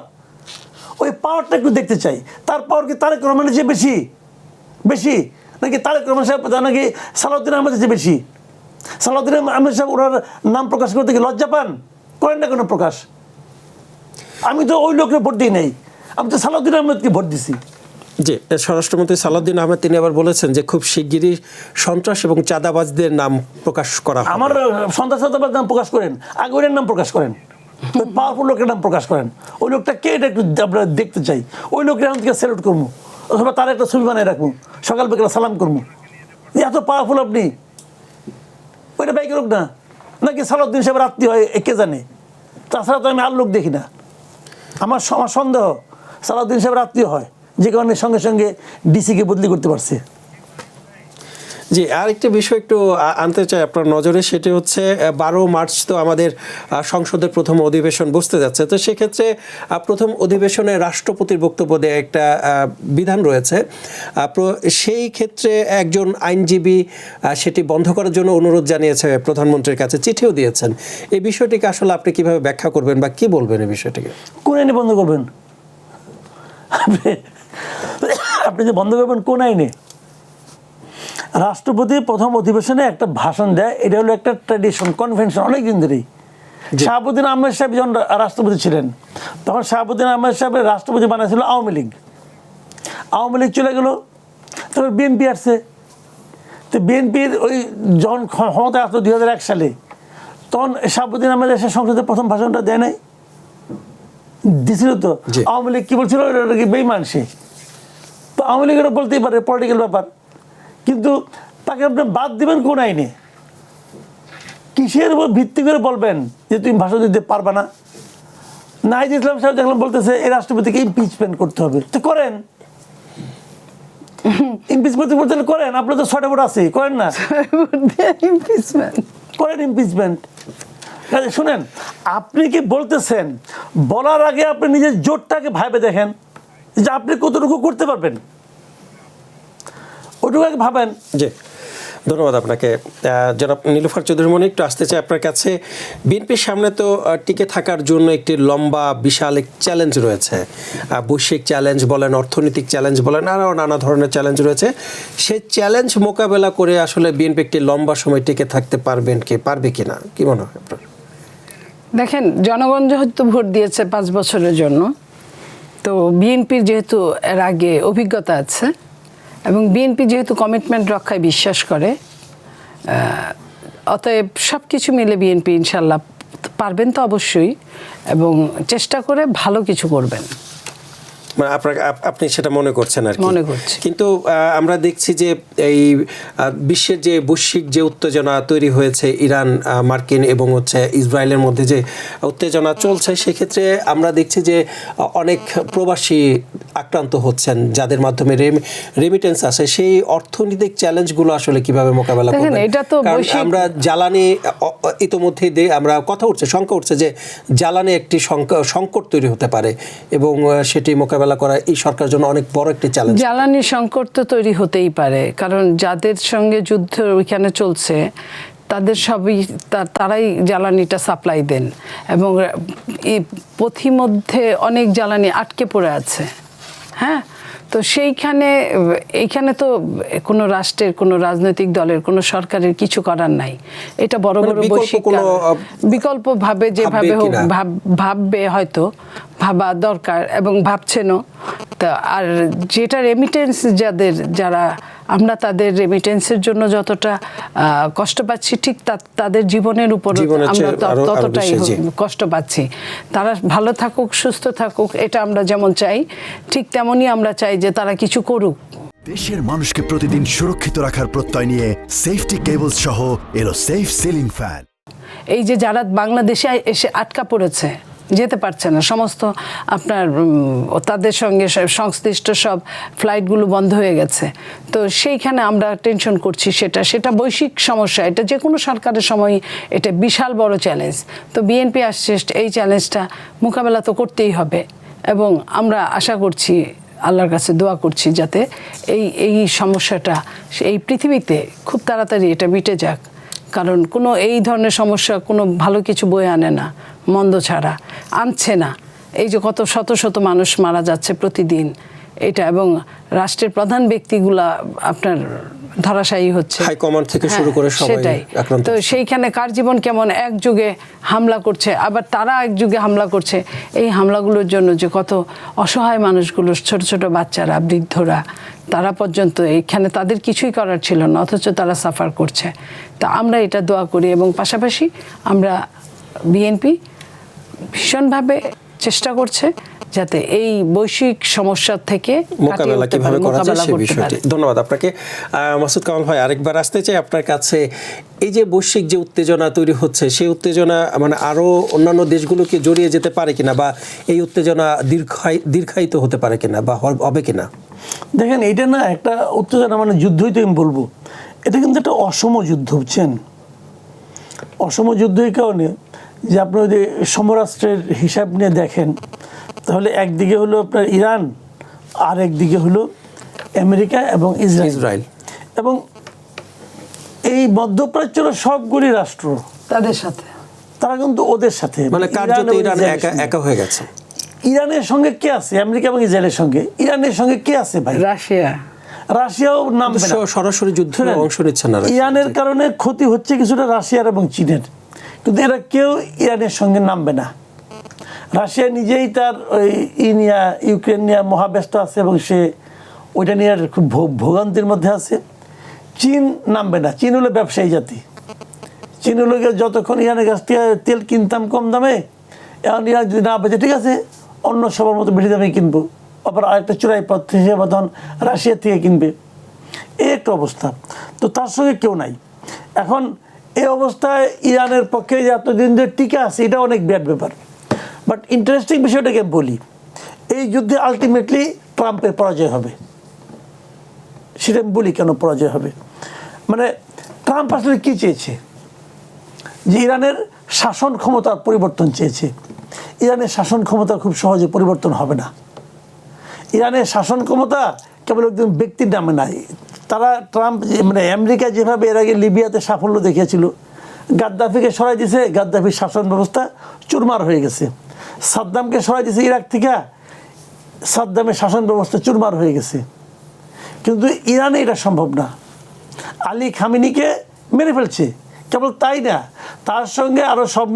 ওই পাওয়ারটা একটু দেখতে চাই। তার পাওয়ার কি তারেক রহমানের চেয়ে বেশি নাকি তারেক রহমান সাহেব নাকি সালাউদ্দিন আহমেদের চেয়ে বেশি? সালাউদ্দিন আহমেদ সাহেব ওনার নাম প্রকাশ করতে কি লজ্জা পান? করেন না কোনো প্রকাশ। আমি তো ওই লোকের ভোট দিই নাই, আমি তো সালাউদ্দিন আহমেদকে ভোট দিছি। জি, স্বরাষ্ট্রমন্ত্রী সালাউদ্দিন আহমেদ তিনি আবার বলেছেন যে খুব শিগগিরই সন্ত্রাস এবং চাঁদাবাজদের নাম প্রকাশ করা হবে। আমার সন্ত্রাস চাঁদাবাজ নাম প্রকাশ করেন, আগে ওইটার নাম প্রকাশ করেন, ওই পাওয়ারফুল লোকের নাম প্রকাশ করেন। ওই লোকটা কে এটা একটু আমরা দেখতে চাই। ওই লোকের এখন থেকে স্যালুট করবো, অথবা তার একটা ছবি বানিয়ে রাখবো, সকাল বিকেল সালাম করবো। এত পাওয়ারফুল আপনি, ওইটা বাইকে লোক না, নাকি সালাউদ্দিন সাহেবের আত্মীয় হয় কে জানে? তাছাড়া তো আমি আর লোক দেখি না। আমার সন্দেহ সালাউদ্দিন সাহেবের আত্মীয় হয়, যে কারণে সঙ্গে সঙ্গে ডিসিকে বদলি করতে পারছে। জি, আরেকটি বিষয় একটু আনতে চাই আপনার নজরে, সেটি হচ্ছে 12 মার্চ তো আমাদের সংসদের প্রথম অধিবেশন বসতে যাচ্ছে। তো সেক্ষেত্রে প্রথম অধিবেশনে রাষ্ট্রপতির বক্তব্য দেওয়া একটা বিধান রয়েছে। সেই ক্ষেত্রে একজন আইনজীবী সেটি বন্ধ করার জন্য অনুরোধ জানিয়েছে প্রধানমন্ত্রীর কাছে, চিঠিও দিয়েছেন। এই বিষয়টিকে আসলে আপনি কিভাবে ব্যাখ্যা করবেন বা কি বলবেন এই বিষয়টিকে? কোন আইনে বন্ধ করবেন? আপনি যে বন্ধ করবেন কোন আইনে? রাষ্ট্রপতি প্রথম অধিবেশনে একটা ভাষণ দেয়, এটা হলো একটা ট্র্যাডিশন, কনভেনশন, অনেক দিন ধরেই। শাহাবুদ্দিন আহমেদ সাহেব যখন রাষ্ট্রপতি ছিলেন, তখন শাহাবুদ্দিন আহমেদ সাহেবের রাষ্ট্রপতি বানাইছিল আওয়ামী লীগ। আওয়ামী লীগ চলে গেল, তারপর বিএনপি আসছে। তো বিএনপির ওই যখন ক্ষমতায় আসলো 2001 সালে, তখন শাহাবুদ্দিন আহমেদ এসে সংসদে প্রথম ভাষণটা দেয় নাই, দিছিল তো। আওয়ামী লীগ কি বলছিল, ওটা কি বেইমান সে। তো আওয়ামী লীগের বলতেই পারে, পলিটিক্যাল ব্যাপার, কিন্তু তাকে আপনি বাদ দিবেন কোন আইনে? কিসের উপর ভিত্তি করে বলবেন যে তুমি ভাষণ দিতে পারবা না? নাহিদ ইসলাম সাহেব দেখলাম বলতেছে এই রাষ্ট্রপতিকে ইমপিচমেন্ট করতে হবে, তো করেন। ইমপিচমেন্ট করেন, আপনার তো 6টা ভোট আছে, করেন না, করেন ইমপিচমেন্ট। শুনেন, আপনি কি বলতেছেন, বলার আগে আপনি নিজের জোরটাকে ভাবে দেখেন যে আপনি কতটুকু করতে পারবেন, ওটুকু আগে ভাবেন। জি, ধন্যবাদ আপনাকে। জনাব নীলুফার চৌধুরী মনি, একটু আসতে চাই আপনার কাছে। বিএনপির সামনে তো টিকে থাকার জন্য একটি লম্বা বিশাল এক চ্যালেঞ্জ রয়েছে, বৈশ্বিক চ্যালেঞ্জ বলেন, অর্থনৈতিক চ্যালেঞ্জ বলেন, আরও নানা ধরনের চ্যালেঞ্জ রয়েছে। সেই চ্যালেঞ্জ মোকাবেলা করে আসলে বিএনপি একটি লম্বা সময় টিকে থাকতে পারবে কিনা, কি মনে হয় আপনার? দেখেন, জনগণ যেহেতু ভোট দিয়েছে 5 বছরের জন্য, তো বিএনপির যেহেতু এর আগে অভিজ্ঞতা আছে এবং বিএনপি যেহেতু কমিটমেন্ট রক্ষায় বিশ্বাস করে, অতএব সব কিছু মিলে বিএনপি ইনশাল্লাহ পারবেন তো অবশ্যই, এবং চেষ্টা করে ভালো কিছু করবেন। মানে আপনি সেটা মনে করছেন আর কি? মনে করছি। কিন্তু আমরা দেখছি যে এই বিশ্বের যে বৈশ্বিক যে উত্তেজনা তৈরি হয়েছে, ইরান, মার্কিন এবং ইসরায়েলের মধ্যে যে উত্তেজনা চলছে, সেক্ষেত্রে আমরা দেখছি যে অনেক প্রবাসী আক্রান্ত হচ্ছেন, যাদের মাধ্যমে রেমিটেন্স আসে। সেই অর্থনৈতিক চ্যালেঞ্জগুলো আসলে কিভাবে মোকাবেলা করবেন? এটা তো আমরা জ্বালানি ইতোমধ্যেই আমরা শঙ্কা উঠছে যে জ্বালানি একটি সংকট তৈরি হতে পারে, এবং সেটি মোকাবেলা করা এই সরকারের জন্য অনেক বড় একটি চ্যালেঞ্জ। জ্বালানি সংকট তো তৈরি হতেই পারে, কারণ যাদের সঙ্গে যুদ্ধ ওইখানে চলছে তাদের সবই তারাই জ্বালানিটা সাপ্লাই দেন, এবং এই পথিমধ্যে অনেক জ্বালানি আটকে পড়ে আছে। হ্যাঁ, তো এইখানে তো কোনো রাষ্ট্রের, কোনো রাজনৈতিক দলের, কোনো সরকারের কিছু করার নাই। এটা বড় বড় বৈশ্বিক বিকল্প ভাবে, যেভাবে হোক ভাববে, হয়তো ভাবা দরকার এবং ভাবছেনও। তা আর যেটা রেমিটেন্স, যারা আমরা তাদের রেমিটেন্সের জন্য যতটা কষ্ট পাচ্ছি, ঠিক তাদের জীবনের উপর আমরা ততটাই কষ্ট পাচ্ছি। তারা ভালো থাকুক, সুস্থ থাকুক, এটা আমরা যেমন চাই, ঠিক তেমনই আমরা চাই যে তারা কিছু করুক। দেশের মানুষকে প্রতিদিন সুরক্ষিত রাখার প্রত্যয় নিয়ে সেফটি কেবলস সহ এলো সেফ সিলিং ফ্যান। এই যে যারা বাংলাদেশে এসে আটকা পড়েছে, যেতে পারছে না, সমস্ত আপনার তাদের সঙ্গে সংশ্লিষ্ট সব ফ্লাইটগুলো বন্ধ হয়ে গেছে, তো সেইখানে আমরা টেনশন করছি। সেটা বৈশ্বিক সমস্যা, এটা যে কোনো সরকারের সময় এটা বিশাল বড় চ্যালেঞ্জ। তো বিএনপি আসছে, এই চ্যালেঞ্জটা মোকাবেলা তো করতেই হবে, এবং আমরা আশা করছি, আল্লাহর কাছে দোয়া করছি, যাতে এই সমস্যাটা এই পৃথিবীতে খুব তাড়াতাড়ি এটা মিটে যাক। কারণ কোনো এই ধরনের সমস্যা কোনো ভালো কিছু বয়ে আনে না, মন্দ ছাড়া আনছে না। এই যে কত শত শত মানুষ মারা যাচ্ছে প্রতিদিন, এটা, এবং রাষ্ট্রের প্রধান ব্যক্তিগুলা আপনার ধরাশায়ী হচ্ছে, হাইকমান্ড থেকে শুরু করে সবাই আক্রান্ত। তো সেইখানে কার জীবন কেমন একযুগে হামলা করছে, আবার তারা একযুগে হামলা করছে। এই হামলাগুলোর জন্য যে কত অসহায় মানুষগুলো, ছোট ছোট বাচ্চারা, বৃদ্ধরা, তারা পর্যন্ত এইখানে তাদের কিছুই করার ছিল না, অথচ তারা সাফার করছে। তা আমরা এটা দোয়া করি, এবং পাশাপাশি আমরা বিএনপি ভীষণভাবে চেষ্টা করছে যাতে এই বৈশ্বিক সমস্যার থেকে মোকাবেলা কিভাবে করা যায় সেই বিষয়টি। ধন্যবাদ আপনাকে। মাসুদ কামাল ভাই, আরেকবার আসতে চাই আপনার কাছে। এই যে বৈশ্বিক যে উত্তেজনা তৈরি হচ্ছে, সেই উত্তেজনা মানে আরও অন্যান্য দেশগুলোকে জড়িয়ে যেতে পারে কিনা, বা এই উত্তেজনা দীর্ঘায়িত হতে পারে কিনা, বা হবে কিনা? দেখেন, এটা না একটা উত্তেজনা মানে যুদ্ধই তো আমি বলবো, এটা কিন্তু একটা অসম যুদ্ধ, বুঝছেন? অসম যুদ্ধ এই কারণে যে আপনি যদি সমরাষ্ট্রের হিসাব নিয়ে দেখেন, তাহলে একদিকে হলো আপনার ইরান, আর একদিকে হলো আমেরিকা এবং ইসরায়েল। এবং এই মধ্যপ্রাচ্যের সবগুলি রাষ্ট্র তাদের সাথে, তারা কিন্তু ওদের সাথে, মানে কার্যত ইরান একা হয়ে গেছে। ইরানের সঙ্গে কে আছে? আমেরিকা এবং ইসরায়েলের সঙ্গে। ইরানের সঙ্গে কে আছে ভাই? রাশিয়াও নামবে না, সরাসরি যুদ্ধে অংশ নিচ্ছে না। ইরানের কারণে ক্ষতি হচ্ছে কিছুটা রাশিয়ার এবং চীনের, কিন্তু এরা কেউ ইরানের সঙ্গে নামবে না। রাশিয়া নিজেই তার ওই নিয়ে ইউক্রেন নিয়ে মহাব্যস্ত আছে এবং সে ওইটা নিয়ে খুব ভোগান্তির মধ্যে আছে। চীন নামবে না। চীন হলো ব্যবসায়ী জাতি। চীন হলো যতক্ষণ ইরানের কাছ থেকে তেল কিনতাম কম দামে, এখন ইরান যদি না বেঁচে ঠিক আছে অন্য সবার মতো বেশি দামে কিনবো, আবার আরেকটা চোরাই পথ হিসেবে তখন রাশিয়া থেকে কিনবে, এই একটা অবস্থা। তো তার সঙ্গে কেউ নাই। এখন এই অবস্থায় ইরানের পক্ষে যে এতদিন যে টিকে আছে এটা অনেক ব্যাড ব্যাপার। বাট ইন্টারেস্টিং বিষয়টাকে বলি, এই যুদ্ধে আলটিমেটলি ট্রাম্পের পরাজয় হবে। সেটা আমি বলি কেন পরাজয় হবে। মানে ট্রাম্প আসলে কী চেয়েছে, যে ইরানের শাসন ক্ষমতার পরিবর্তন চেয়েছে। ইরানের শাসন ক্ষমতা খুব সহজে পরিবর্তন হবে না। ইরানের শাসন ক্ষমতা কেবল একজন ব্যক্তির নামে নাই। তারা ট্রাম্প মানে আমেরিকা যেভাবে এর আগে লিবিয়াতে সাফল্য দেখিয়েছিল, গাদ্দাফিকে সরাই দিয়েছে, গাদ্দাফির শাসন ব্যবস্থা চুরমার হয়ে গেছে। সাদ্দামকে সরাই দিয়েছে ইরাক থেকে, সাদ্দামের শাসন ব্যবস্থা চুরমার হয়ে গেছে। কিন্তু ইরানে এটা সম্ভব না। আলী খামেনিকে মেরে ফেলছে, কেবল তাই না, তার সঙ্গে আরও সব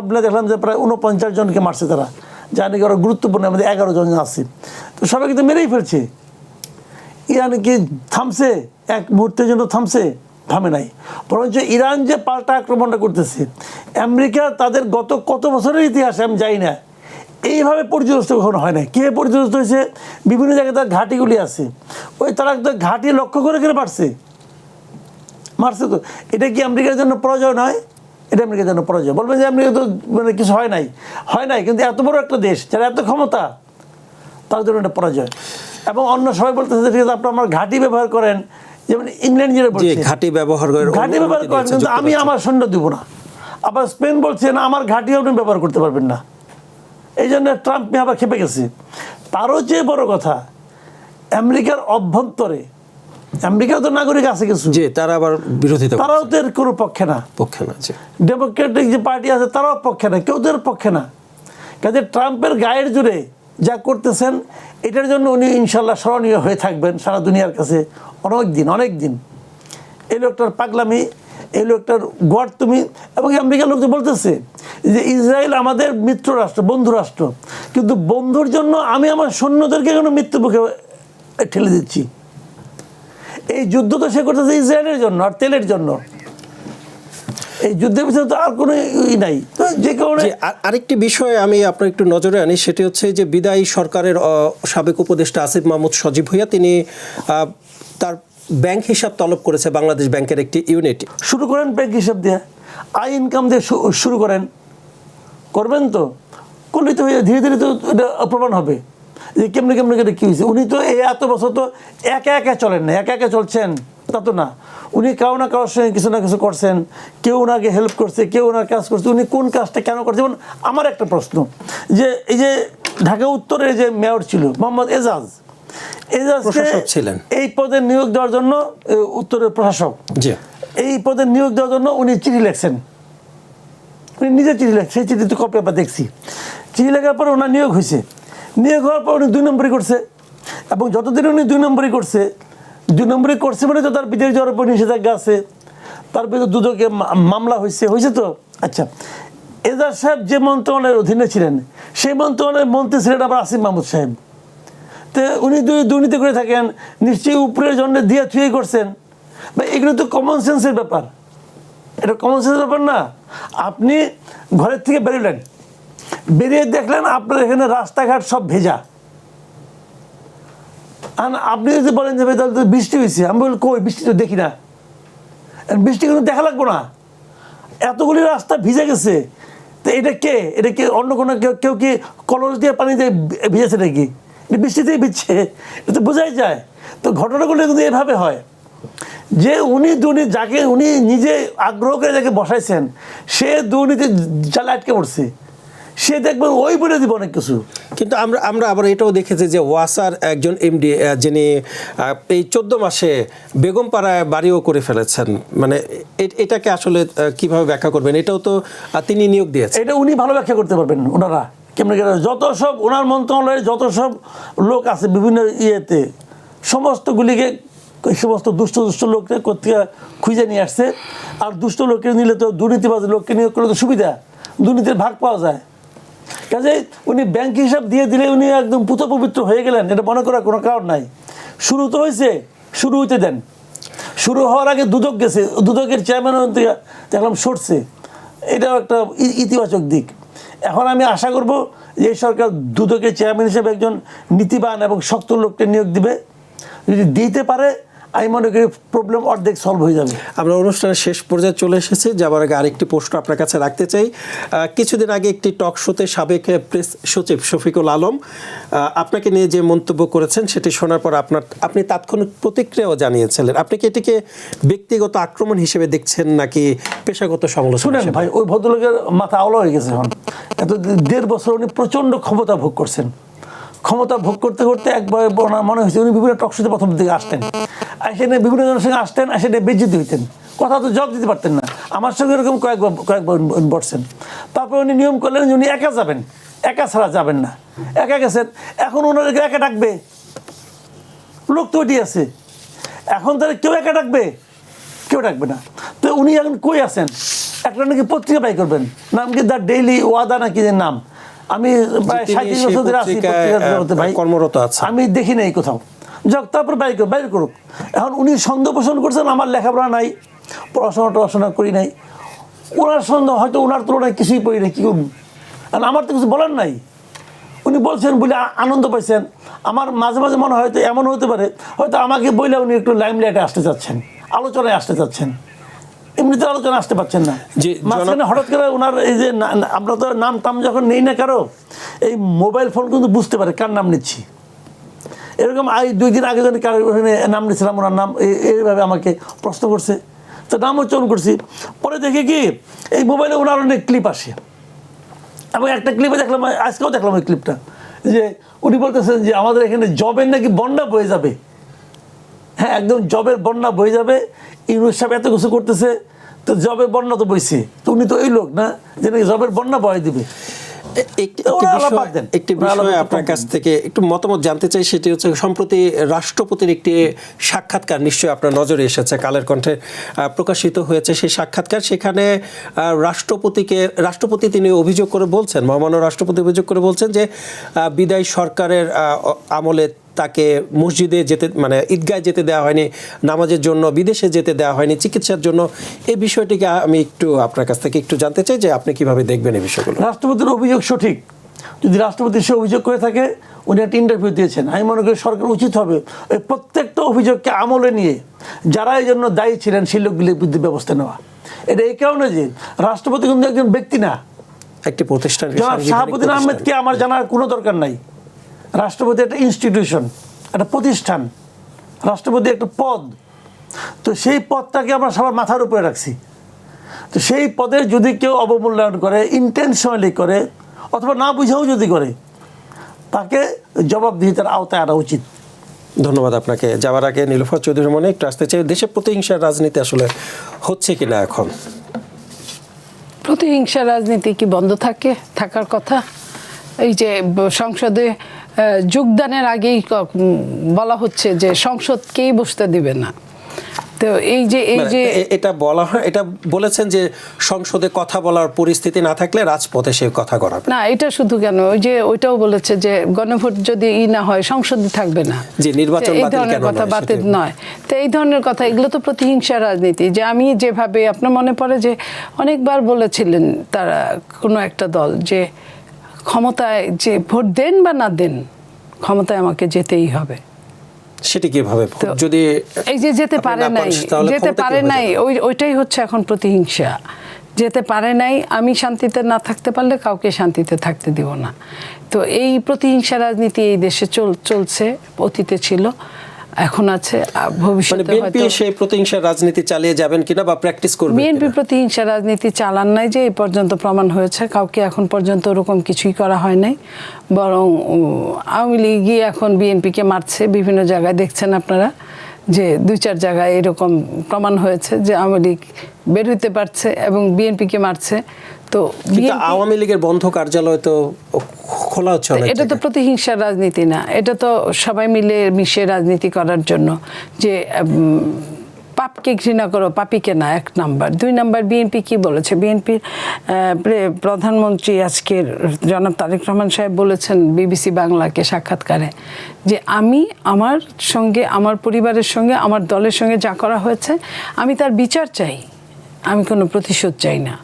মিলে দেখলাম যে প্রায় 49 জনকে মারছে তারা, যা নাকি আরও গুরুত্বপূর্ণ, আমাদের 11 জন আছে। তো সবাইকে তো মেরেই ফেলছে। ইরান কি থামছে? এক মুহূর্তের জন্য থামছে? থামে নাই। বরঞ্চ ইরান যে পাল্টা আক্রমণটা করতেছে, আমেরিকা তাদের গত কত বছরের ইতিহাসে আমি জানি না এইভাবে পর্যদস্ত কখনো হয় না। কীভাবে পর্যদস্ত হয়েছে? বিভিন্ন জায়গায় তার ঘাঁটিগুলি আছে, ওই তারা তো ঘাঁটি লক্ষ্য করে মারছে তো। এটা কি আমেরিকার জন্য পরাজয় নয়? এটা আমেরিকার জন্য পরাজয়। বলবেন যে আমেরিকা তো মানে কিছু হয় নাই, কিন্তু এত বড় একটা দেশ যারা এত ক্ষমতা, তার জন্য এটা পরাজয়। এবং অন্য সবাই বলতেছে ঠিক আছে আপনারা আমার ঘাঁটি ব্যবহার করেন, যেমন ইংল্যান্ড যেটা বলছে ঘাঁটি ব্যবহার করেন, কিন্তু আমি আমার সৈন্য দিব না। আবার স্পেন বলছে না আমার ঘাঁটিও আপনি ব্যবহার করতে পারবেন না। এই জন্য ট্রাম্প আবার খেপে গেছে। তারও চেয়ে বড় কথা, আমেরিকার অভ্যন্তরে আমেরিকার তো নাগরিক আছে কিছু, তারা আবার বিরোধিতা, তারাও তো এর কোনো পক্ষে না। ডেমোক্রেটিক যে পার্টি আছে তারাও পক্ষে না, কেউ তো এর পক্ষে না। কাজে ট্রাম্পের গায়ের জোরে যা করতেছেন এটার জন্য উনি ইনশাল্লাহ স্মরণীয় হয়ে থাকবেন সারা দুনিয়ার কাছে অনেক দিন। এই লোকটার পাগলামি, এই লোকটার গোয়ার্তুমি। এবং আমেরিকার লোক তো বলতেছে যে ইসরায়েল আমাদের মিত্র রাষ্ট্র, বন্ধু রাষ্ট্র, কিন্তু বন্ধুর জন্য আমি আমার সৈন্যদেরকে কেন মৃত্যু মুখে ঠেলে দিচ্ছি। এই যুদ্ধ তো সে করতেছে ইসরায়েলের জন্য আর তেলের জন্য। এই যুদ্ধের পিছনে তো আর কোনো নাই। তো যে কারণে আরেকটি বিষয় আমি আপনার একটু নজরে আনি, সেটি হচ্ছে যে বিদায়ী সরকারের সাবেক উপদেষ্টা আসিফ মাহমুদ সজীব ভুঁইয়া তিনি তার ব্যাংক হিসাব তলব করেছে বাংলাদেশ ব্যাংকের একটি ইউনিট। শুরু করেন ব্যাংক হিসাব দিয়ে, আয় ইনকাম দিয়ে শুরু করবেন তো, করলে তো ধীরে ধীরে তো এটা প্রমাণ হবে যে কেমনে এটা কী হয়েছে। উনি তো এই এত বছর তো একা চলেন না, একা চলছেন তা তো না। উনি কারো না কারোর সঙ্গে কিছু না কিছু করছেন, কেউ ওনাকে হেল্প করছে, কেউ ওনার কাজ করছে। উনি কোন কাজটা কেন করছে? যেমন আমার একটা প্রশ্ন, যে এই যে ঢাকা উত্তরের যে মেয়র ছিল মোহাম্মদ এজাজকে ছিলেন এই পদে নিয়োগ দেওয়ার জন্য, উত্তরের প্রশাসক, এই পদে নিয়োগ দেওয়ার জন্য উনি চিঠি লেখছেন। উনি নিজে চিঠি লেখছেন, সেই চিঠি তো কপি আমরা দেখছি। চিঠি লেখার পর ওনার নিয়োগ হয়েছে। নিয়োগ হওয়ার পর উনি 2 নম্বরই করছে। এবং যতদিন উনি 2 নম্বরই করছে মানে তো তার বিদেশ যাওয়ার উপর নিষেধাজ্ঞা আছে, তার বিরুদ্ধে দুদকে মামলা হয়েছে তো। আচ্ছা, এজাজ সাহেব যে মন্ত্রণালয়ের অধীনে ছিলেন, সেই মন্ত্রণালয়ের মন্ত্রী ছিলেন আবার আসিফ মাহমুদ সাহেব। তো উনি দুর্নীতি করে থাকেন, নিশ্চয়ই উপরের জন্য দিয়ে থুয়ে করছেন। বা এগুলো তো কমন সেন্সের ব্যাপার, এটা কমন সেন্সের ব্যাপার না। আপনি ঘরের থেকে বেরোলেন, বেরিয়ে দেখলেন আপনার এখানে রাস্তাঘাট সব ভেজা, আর আপনি যদি বলেন যে তাহলে তো বৃষ্টি হয়েছে, আমি বলি কই বৃষ্টি তো দেখি না। বৃষ্টি কিন্তু দেখা লাগবো না, এতগুলি রাস্তা ভিজে গেছে। তো এটা কে অন্য কোনো কেউ কি কলস দিয়ে পানি দিয়ে ভিজেছে নাকি? বৃষ্টিতেই ভিজছে, এটা তো বোঝাই যায়। তো ঘটনাগুলো কিন্তু এভাবে হয় যে যাকে উনি নিজে আগ্রহ করে যাকে বসাইছেন, সে দুর্নীতি জালে আটকে পড়ছে, সে দেখবেন ওই বলে দিব অনেক কিছু। কিন্তু আমরা আবার এটাও দেখেছি যে ওয়াসার একজন এমডি যিনি এই 14 মাসে বেগমপাড়ায় বাড়িও করে ফেলেছেন, মানে এটাকে আসলে কিভাবে ব্যাখ্যা করবেন? এটাও তো তিনি নিয়োগ দিয়েছেন। এটা উনি ভালো ব্যাখ্যা করতে পারবেন। ওনারা কেমন যত সব ওনার মন্ত্রণালয়ে যত সব লোক আছে বিভিন্ন ইয়েতে, সমস্তগুলিকে এই সমস্ত দুষ্ট লোককে কোথেকে খুঁজে নিয়ে আসছে। আর দুষ্ট লোককে নিলে তো দুর্নীতিবাজ লোককে নিয়োগ করলে তো সুবিধা, দুর্নীতির ভাগ পাওয়া যায়। কাজে উনি ব্যাংক হিসাব দিয়ে দিলে উনি একদম পবিত্র হয়ে গেলেন, এটা মনে করার কোনো কারণ নাই। শুরু তো হয়েছে, শুরু হইতে দেন। শুরু হওয়ার আগে দুদক গেছে, দুদকের চেয়ারম্যান দেখলাম সরছে, এটাও একটা ইতিবাচক দিক। এখন আমি আশা করব যে এই সরকার দুদকের চেয়ারম্যান হিসেবে একজন নীতিবান এবং শক্ত লোককে নিয়োগ দিবে। যদি দিতে পারে আমি মনে করি প্রবলেম অর্ধেক সলভ হয়ে যাবে। আমরা অনুষ্ঠানের শেষ পর্যায়ে চলে এসেছি, যাবার আগে আরেকটি প্রশ্ন আপনার কাছে রাখতে চাই। কিছুদিন আগে একটি টক শোতে সাবেক প্রেস সচিব শফিকুল আলম আপনাকে নিয়ে যে মন্তব্য করেছেন সেটি শোনার পর আপনি তাৎক্ষণিক প্রতিক্রিয়াও জানিয়েছিলেন। আপনি কি এটিকে ব্যক্তিগত আক্রমণ হিসেবে দেখছেন নাকি পেশাগত সমালোচনা? শুনেন ভাই, ওই ভদ্রলোকের মাথা আওলা হয়ে গেছে। এখন এত 1.5 বছর উনি প্রচণ্ড ক্ষমতা ভোগ করছেন। ক্ষমতা ভোগ করতে করতে একবার ওনার মনে হয়েছে উনি বিভিন্ন টক শোতে প্রথম দিকে আসতেন, এসে বিভিন্ন জনের সঙ্গে আসতেন, এসে বেজ্জিত হইতেন, কথা তো জবাব দিতে পারতেন না। আমার সঙ্গে এরকম কয়েকবার বসছেন। তারপর উনি নিয়ম করলেন যে উনি একা যাবেন, একা ছাড়া যাবেন না, একা গেছেন। এখন ওনাদেরকে একা ডাকবে, লোক তো ওটি আছে। এখন তাহলে কেউ একা ডাকবে? কেউ ডাকবে না। তো উনি এখন কই আছেন? একটা নাকি পত্রিকা বাই করবেন, নাম কি দ্য ডেইলি ওয়াদা নাকি যে নাম। আমি প্রায় 37 বছর ধরে আছি পত্রিকা ভাই, কর্মরত আছে, আমি দেখি নাই কোথাও। যাক, তারপর বাইর করুক। এখন উনি সন্দেহ পোষণ করছেন আমার লেখাপড়া নাই, পড়াশোনা করি নাই। ওনার সন্দেহ, হয়তো ওনার তুলনায় কিছুই পড়ি নাই, কী করুন? কারণ আমার তো কিছু বলার নাই। উনি বলছেন বলে আনন্দ পাইছেন। আমার মাঝে মাঝে মনে হয় হয়তো এমন হতে পারে, হয়তো আমাকে বইলে উনি একটু লাইমলাইটে আসতে চাচ্ছেন, আলোচনায় আসতে চাচ্ছেন। এমনিতে আলোচনা আসতে পারছেন না। মাঝখানে হঠাৎ করে ওনার এই যে আমরা তো নাম টাম যখন নেই না কারো, এই মোবাইল ফোন কিন্তু বুঝতে পারে কার নাম নিচ্ছি। এরকম 2 দিন আগে যখন কারো নাম নিয়েছিলাম, ওনার নাম এইভাবে আমাকে প্রশ্ন করছে, তো নাম উচ্চারণ করছি। পরে দেখি কি এই মোবাইলে ওনার অনেক ক্লিপ আসে, এবং একটা ক্লিপে দেখলাম, আজকেও দেখলাম ওই ক্লিপটা, যে উনি বলতেছেন যে আমাদের এখানে জবের নাকি বন্যা বয়ে যাবে। হ্যাঁ, একদম জবের বন্যা বয়ে যাবে। ইউনুস সাহেব এত কিছু করতেছে, তো জবের বন্যা তো বইছে, তো উনি তো এই লোক না যে নাকি জবের বন্যা বয়ে দিবে। একটি বিষয় আপনার কাছ থেকে একটু মতামত জানতে চাই, সেটি হচ্ছে সম্প্রতি রাষ্ট্রপতির একটি সাক্ষাৎকার নিশ্চয়ই আপনার নজরে এসেছে, কালের কণ্ঠে প্রকাশিত হয়েছে সেই সাক্ষাৎকার। সেখানে রাষ্ট্রপতি তিনি অভিযোগ করে বলছেন, মহামান্য রাষ্ট্রপতি অভিযোগ করে বলছেন যে বিদায়ী সরকারের আমলে তাকে মসজিদে যেতে, মানে ঈদগায় যেতে দেওয়া হয়নি, নামাজের জন্য বিদেশে যেতে দেওয়া হয়নি, চিকিৎসার জন্য। এই বিষয়টিকে আমি একটু আপনার কাছ থেকে একটু জানতে চাই যে আপনি কিভাবে দেখবেন এই বিষয়গুলো। রাষ্ট্রপতির অভিযোগ সঠিক। যদি রাষ্ট্রপতি সে অভিযোগ করে থাকে, উনি একটা ইন্টারভিউ দিয়েছেন, আমি মনে করি সরকার উচিত হবে ওই প্রত্যেকটা অভিযোগকে আমলে নিয়ে যারা এই জন্য দায়ী ছিলেন সেই লোকগুলির বিরুদ্ধে ব্যবস্থা নেওয়া। এটা এই কারণে যে রাষ্ট্রপতি কিন্তু একজন ব্যক্তি না, একটি প্রতিষ্ঠান। জনাব শাহাবুদ্দিন আহমেদকে আমার জানার কোনো দরকার নাই। রাষ্ট্রপতি একটা ইনস্টিটিউশন, একটা প্রতিষ্ঠান, রাষ্ট্রপতি একটা পদ। তো সেই পদটাকে আমরা সবার মাথার উপরে রাখছি। তো সেই পদে যদি কেউ অবমূল্যায়ন করে, ইন্টেনশনালি করে, অথবা না বুঝেও যদি করে, তাকে জবাবদিহিতার আওতায় আনা উচিত। ধন্যবাদ আপনাকে। যাওয়ার আগে নীলুফার চৌধুরী মনে একটু আসতে চাই, দেশে প্রতিহিংসার রাজনীতি আসলে হচ্ছে কিনা এখন? প্রতিহিংসা রাজনীতি কি বন্ধ থাকার কথা? এই যে সংসদে যোগদানের আগেই বলা হচ্ছে যে সংসদকেই বসতে দিবে না। তো এই যে এটা বলা হয়, এটা বলেছেন যে সংসদে কথা বলার পরিস্থিতি না থাকলে রাজপথে সে কথা করাবে না। এটা শুধু কেন, ওই যে ওইটাও বলেছে যে গণভোট যদি না হয় সংসদে থাকবে না, যে নির্বাচন এই ধরনের কথা বাতিল নয়। তো এই ধরনের কথা, এগুলো তো প্রতিহিংসা রাজনীতি। যে আমি যেভাবে, আপনার মনে পড়ে যে অনেকবার বলেছিলেন তারা, কোনো একটা দল, যে ক্ষমতায় যে ভোট দেন বা না দেন, ক্ষমতায় আমাকে যেতেই হবে। সেটি কিভাবে? যদি এই যে যেতে পারে নাই, ওইটাই হচ্ছে এখন প্রতিহিংসা। যেতে পারে নাই, আমি শান্তিতে না থাকতে পারলে কাউকে শান্তিতে থাকতে দিব না। তো এই প্রতিহিংসা রাজনীতি এই দেশে চলছে, অতীতে ছিল, এখন আছে, ভবিষ্যতে বিএনপি সেই প্রতিহিংসা রাজনীতি চালিয়ে যাবেন কিনা বা প্র্যাকটিস করবে? বিএনপি প্রতিহিংসা রাজনীতি চালান নাই, যে এই পর্যন্ত প্রমাণ হয়েছে। কাউকে এখন পর্যন্ত ওরকম কিছুই করা হয় নাই। বরং আওয়ামী লীগই এখন বিএনপিকে মারছে বিভিন্ন জায়গায়, দেখছেন আপনারা যে 2-4 জায়গায় এরকম প্রমাণ হয়েছে যে আওয়ামী লীগ বের হইতে পারছে এবং বিএনপিকে মারছে। তো কিন্তু BNP আওয়ামী লীগের বন্ধ কার্যালয় তো খোলা হচ্ছে অনেক এটা তো জায়গায়। প্রতিহিংসার রাজনীতি না, এটা তো সবাই মিলে মিশে রাজনীতি করার জন্য যে পাপকে ঘৃণা করো পাপীকে না, 1 নাম্বার। 2 নাম্বার, বিএনপি কি বলেছে? বিএনপির প্রধানমন্ত্রী আজকের জনাব তারেক রহমান সাহেব বলেছেন বিবিসি বাংলাকে সাক্ষাৎকারে যে আমি আমার সঙ্গে, আমার পরিবারের সঙ্গে, আমার দলের সঙ্গে যা করা হয়েছে আমি তার বিচার চাই, আমি কোনো প্রতিশোধ চাই না,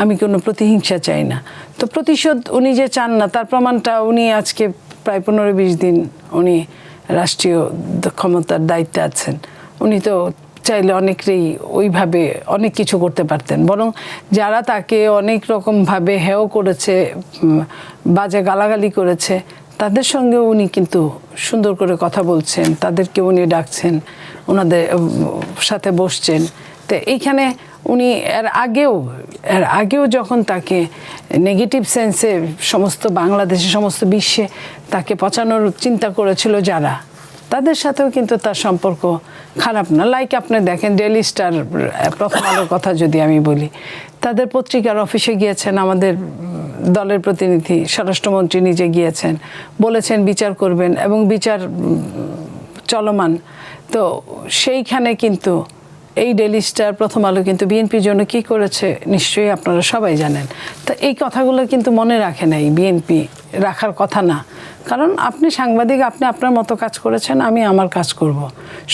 আমি কোনো প্রতিহিংসা চাই না। তো প্রতিশোধ উনি যে চান না তার প্রমাণটা উনি আজকে প্রায় 15-20 দিন উনি রাষ্ট্রীয় ক্ষমতার দায়িত্বে আছেন। উনি তো চাইলে অনেকেই ওইভাবে অনেক কিছু করতে পারতেন, বরং যারা তাকে অনেক রকমভাবে হেয় করেছে, বাজে গালাগালি করেছে, তাদের সঙ্গে উনি কিন্তু সুন্দর করে কথা বলছেন, তাদেরকে উনি ডাকছেন, ওনাদের সাথে বসছেন। তো এইখানে উনি এর আগেও যখন তাকে নেগেটিভ সেন্সে সমস্ত বাংলাদেশে, সমস্ত বিশ্বে তাকে পচানোর চিন্তা করেছিল যারা, তাদের সাথেও কিন্তু তার সম্পর্ক খারাপ না। লাইক আপনি দেখেন ডেইলি স্টার, প্রথম আলোর কথা যদি আমি বলি, তাদের পত্রিকার অফিসে গিয়েছেন আমাদের দলের প্রতিনিধি, স্বরাষ্ট্রমন্ত্রী নিজে গিয়েছেন, বলেছেন বিচার করবেন এবং বিচার চলমান। তো সেইখানে কিন্তু এই ডেইলি স্টার, প্রথম আলো কিন্তু বিএনপির জন্য কি করেছে নিশ্চয়ই আপনারা সবাই জানেন। তো এই কথাগুলো কিন্তু মনে রাখে নাই বিএনপি, রাখার কথা না। কারণ আপনি সাংবাদিক, আপনি আপনার মতো কাজ করেছেন, আমি আমার কাজ করব।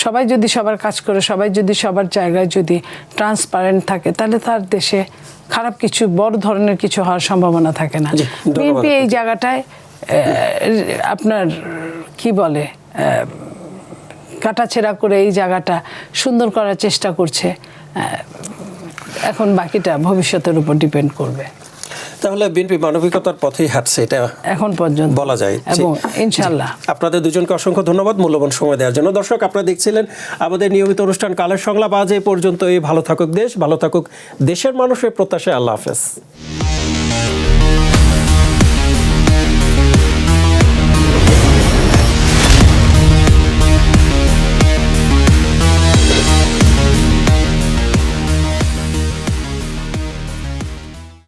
সবাই যদি সবার কাজ করে, সবাই যদি সবার জায়গায় যদি ট্রান্সপারেন্ট থাকে, তাহলে তার দেশে খারাপ কিছু, বড় ধরনের কিছু হওয়ার সম্ভাবনা থাকে না। বিএনপি এই জায়গাটায় আপনার কি বলে কাটাছেঁড়া করে এই জায়গাটা সুন্দর করার চেষ্টা করছে। এখন বাকিটা ভবিষ্যতের উপর ডিপেন্ড করবে। তাহলে বিএনপি মানবিকতার পথেই হাঁটছে, এটা এখন পর্যন্ত বলা যায়। এবং ইনশাআল্লাহ। আপনাদের দুজনকে অসংখ্য ধন্যবাদ মূল্যবান সময় দেওয়ার জন্য। দর্শক, আপনারা দেখছিলেন আমাদের নিয়মিত অনুষ্ঠান কালের সংলাপ। আজ এই পর্যন্তই। ভালো থাকুক দেশ, ভালো থাকুক দেশের মানুষের প্রত্যাশায়। আল্লাহ হাফেজ।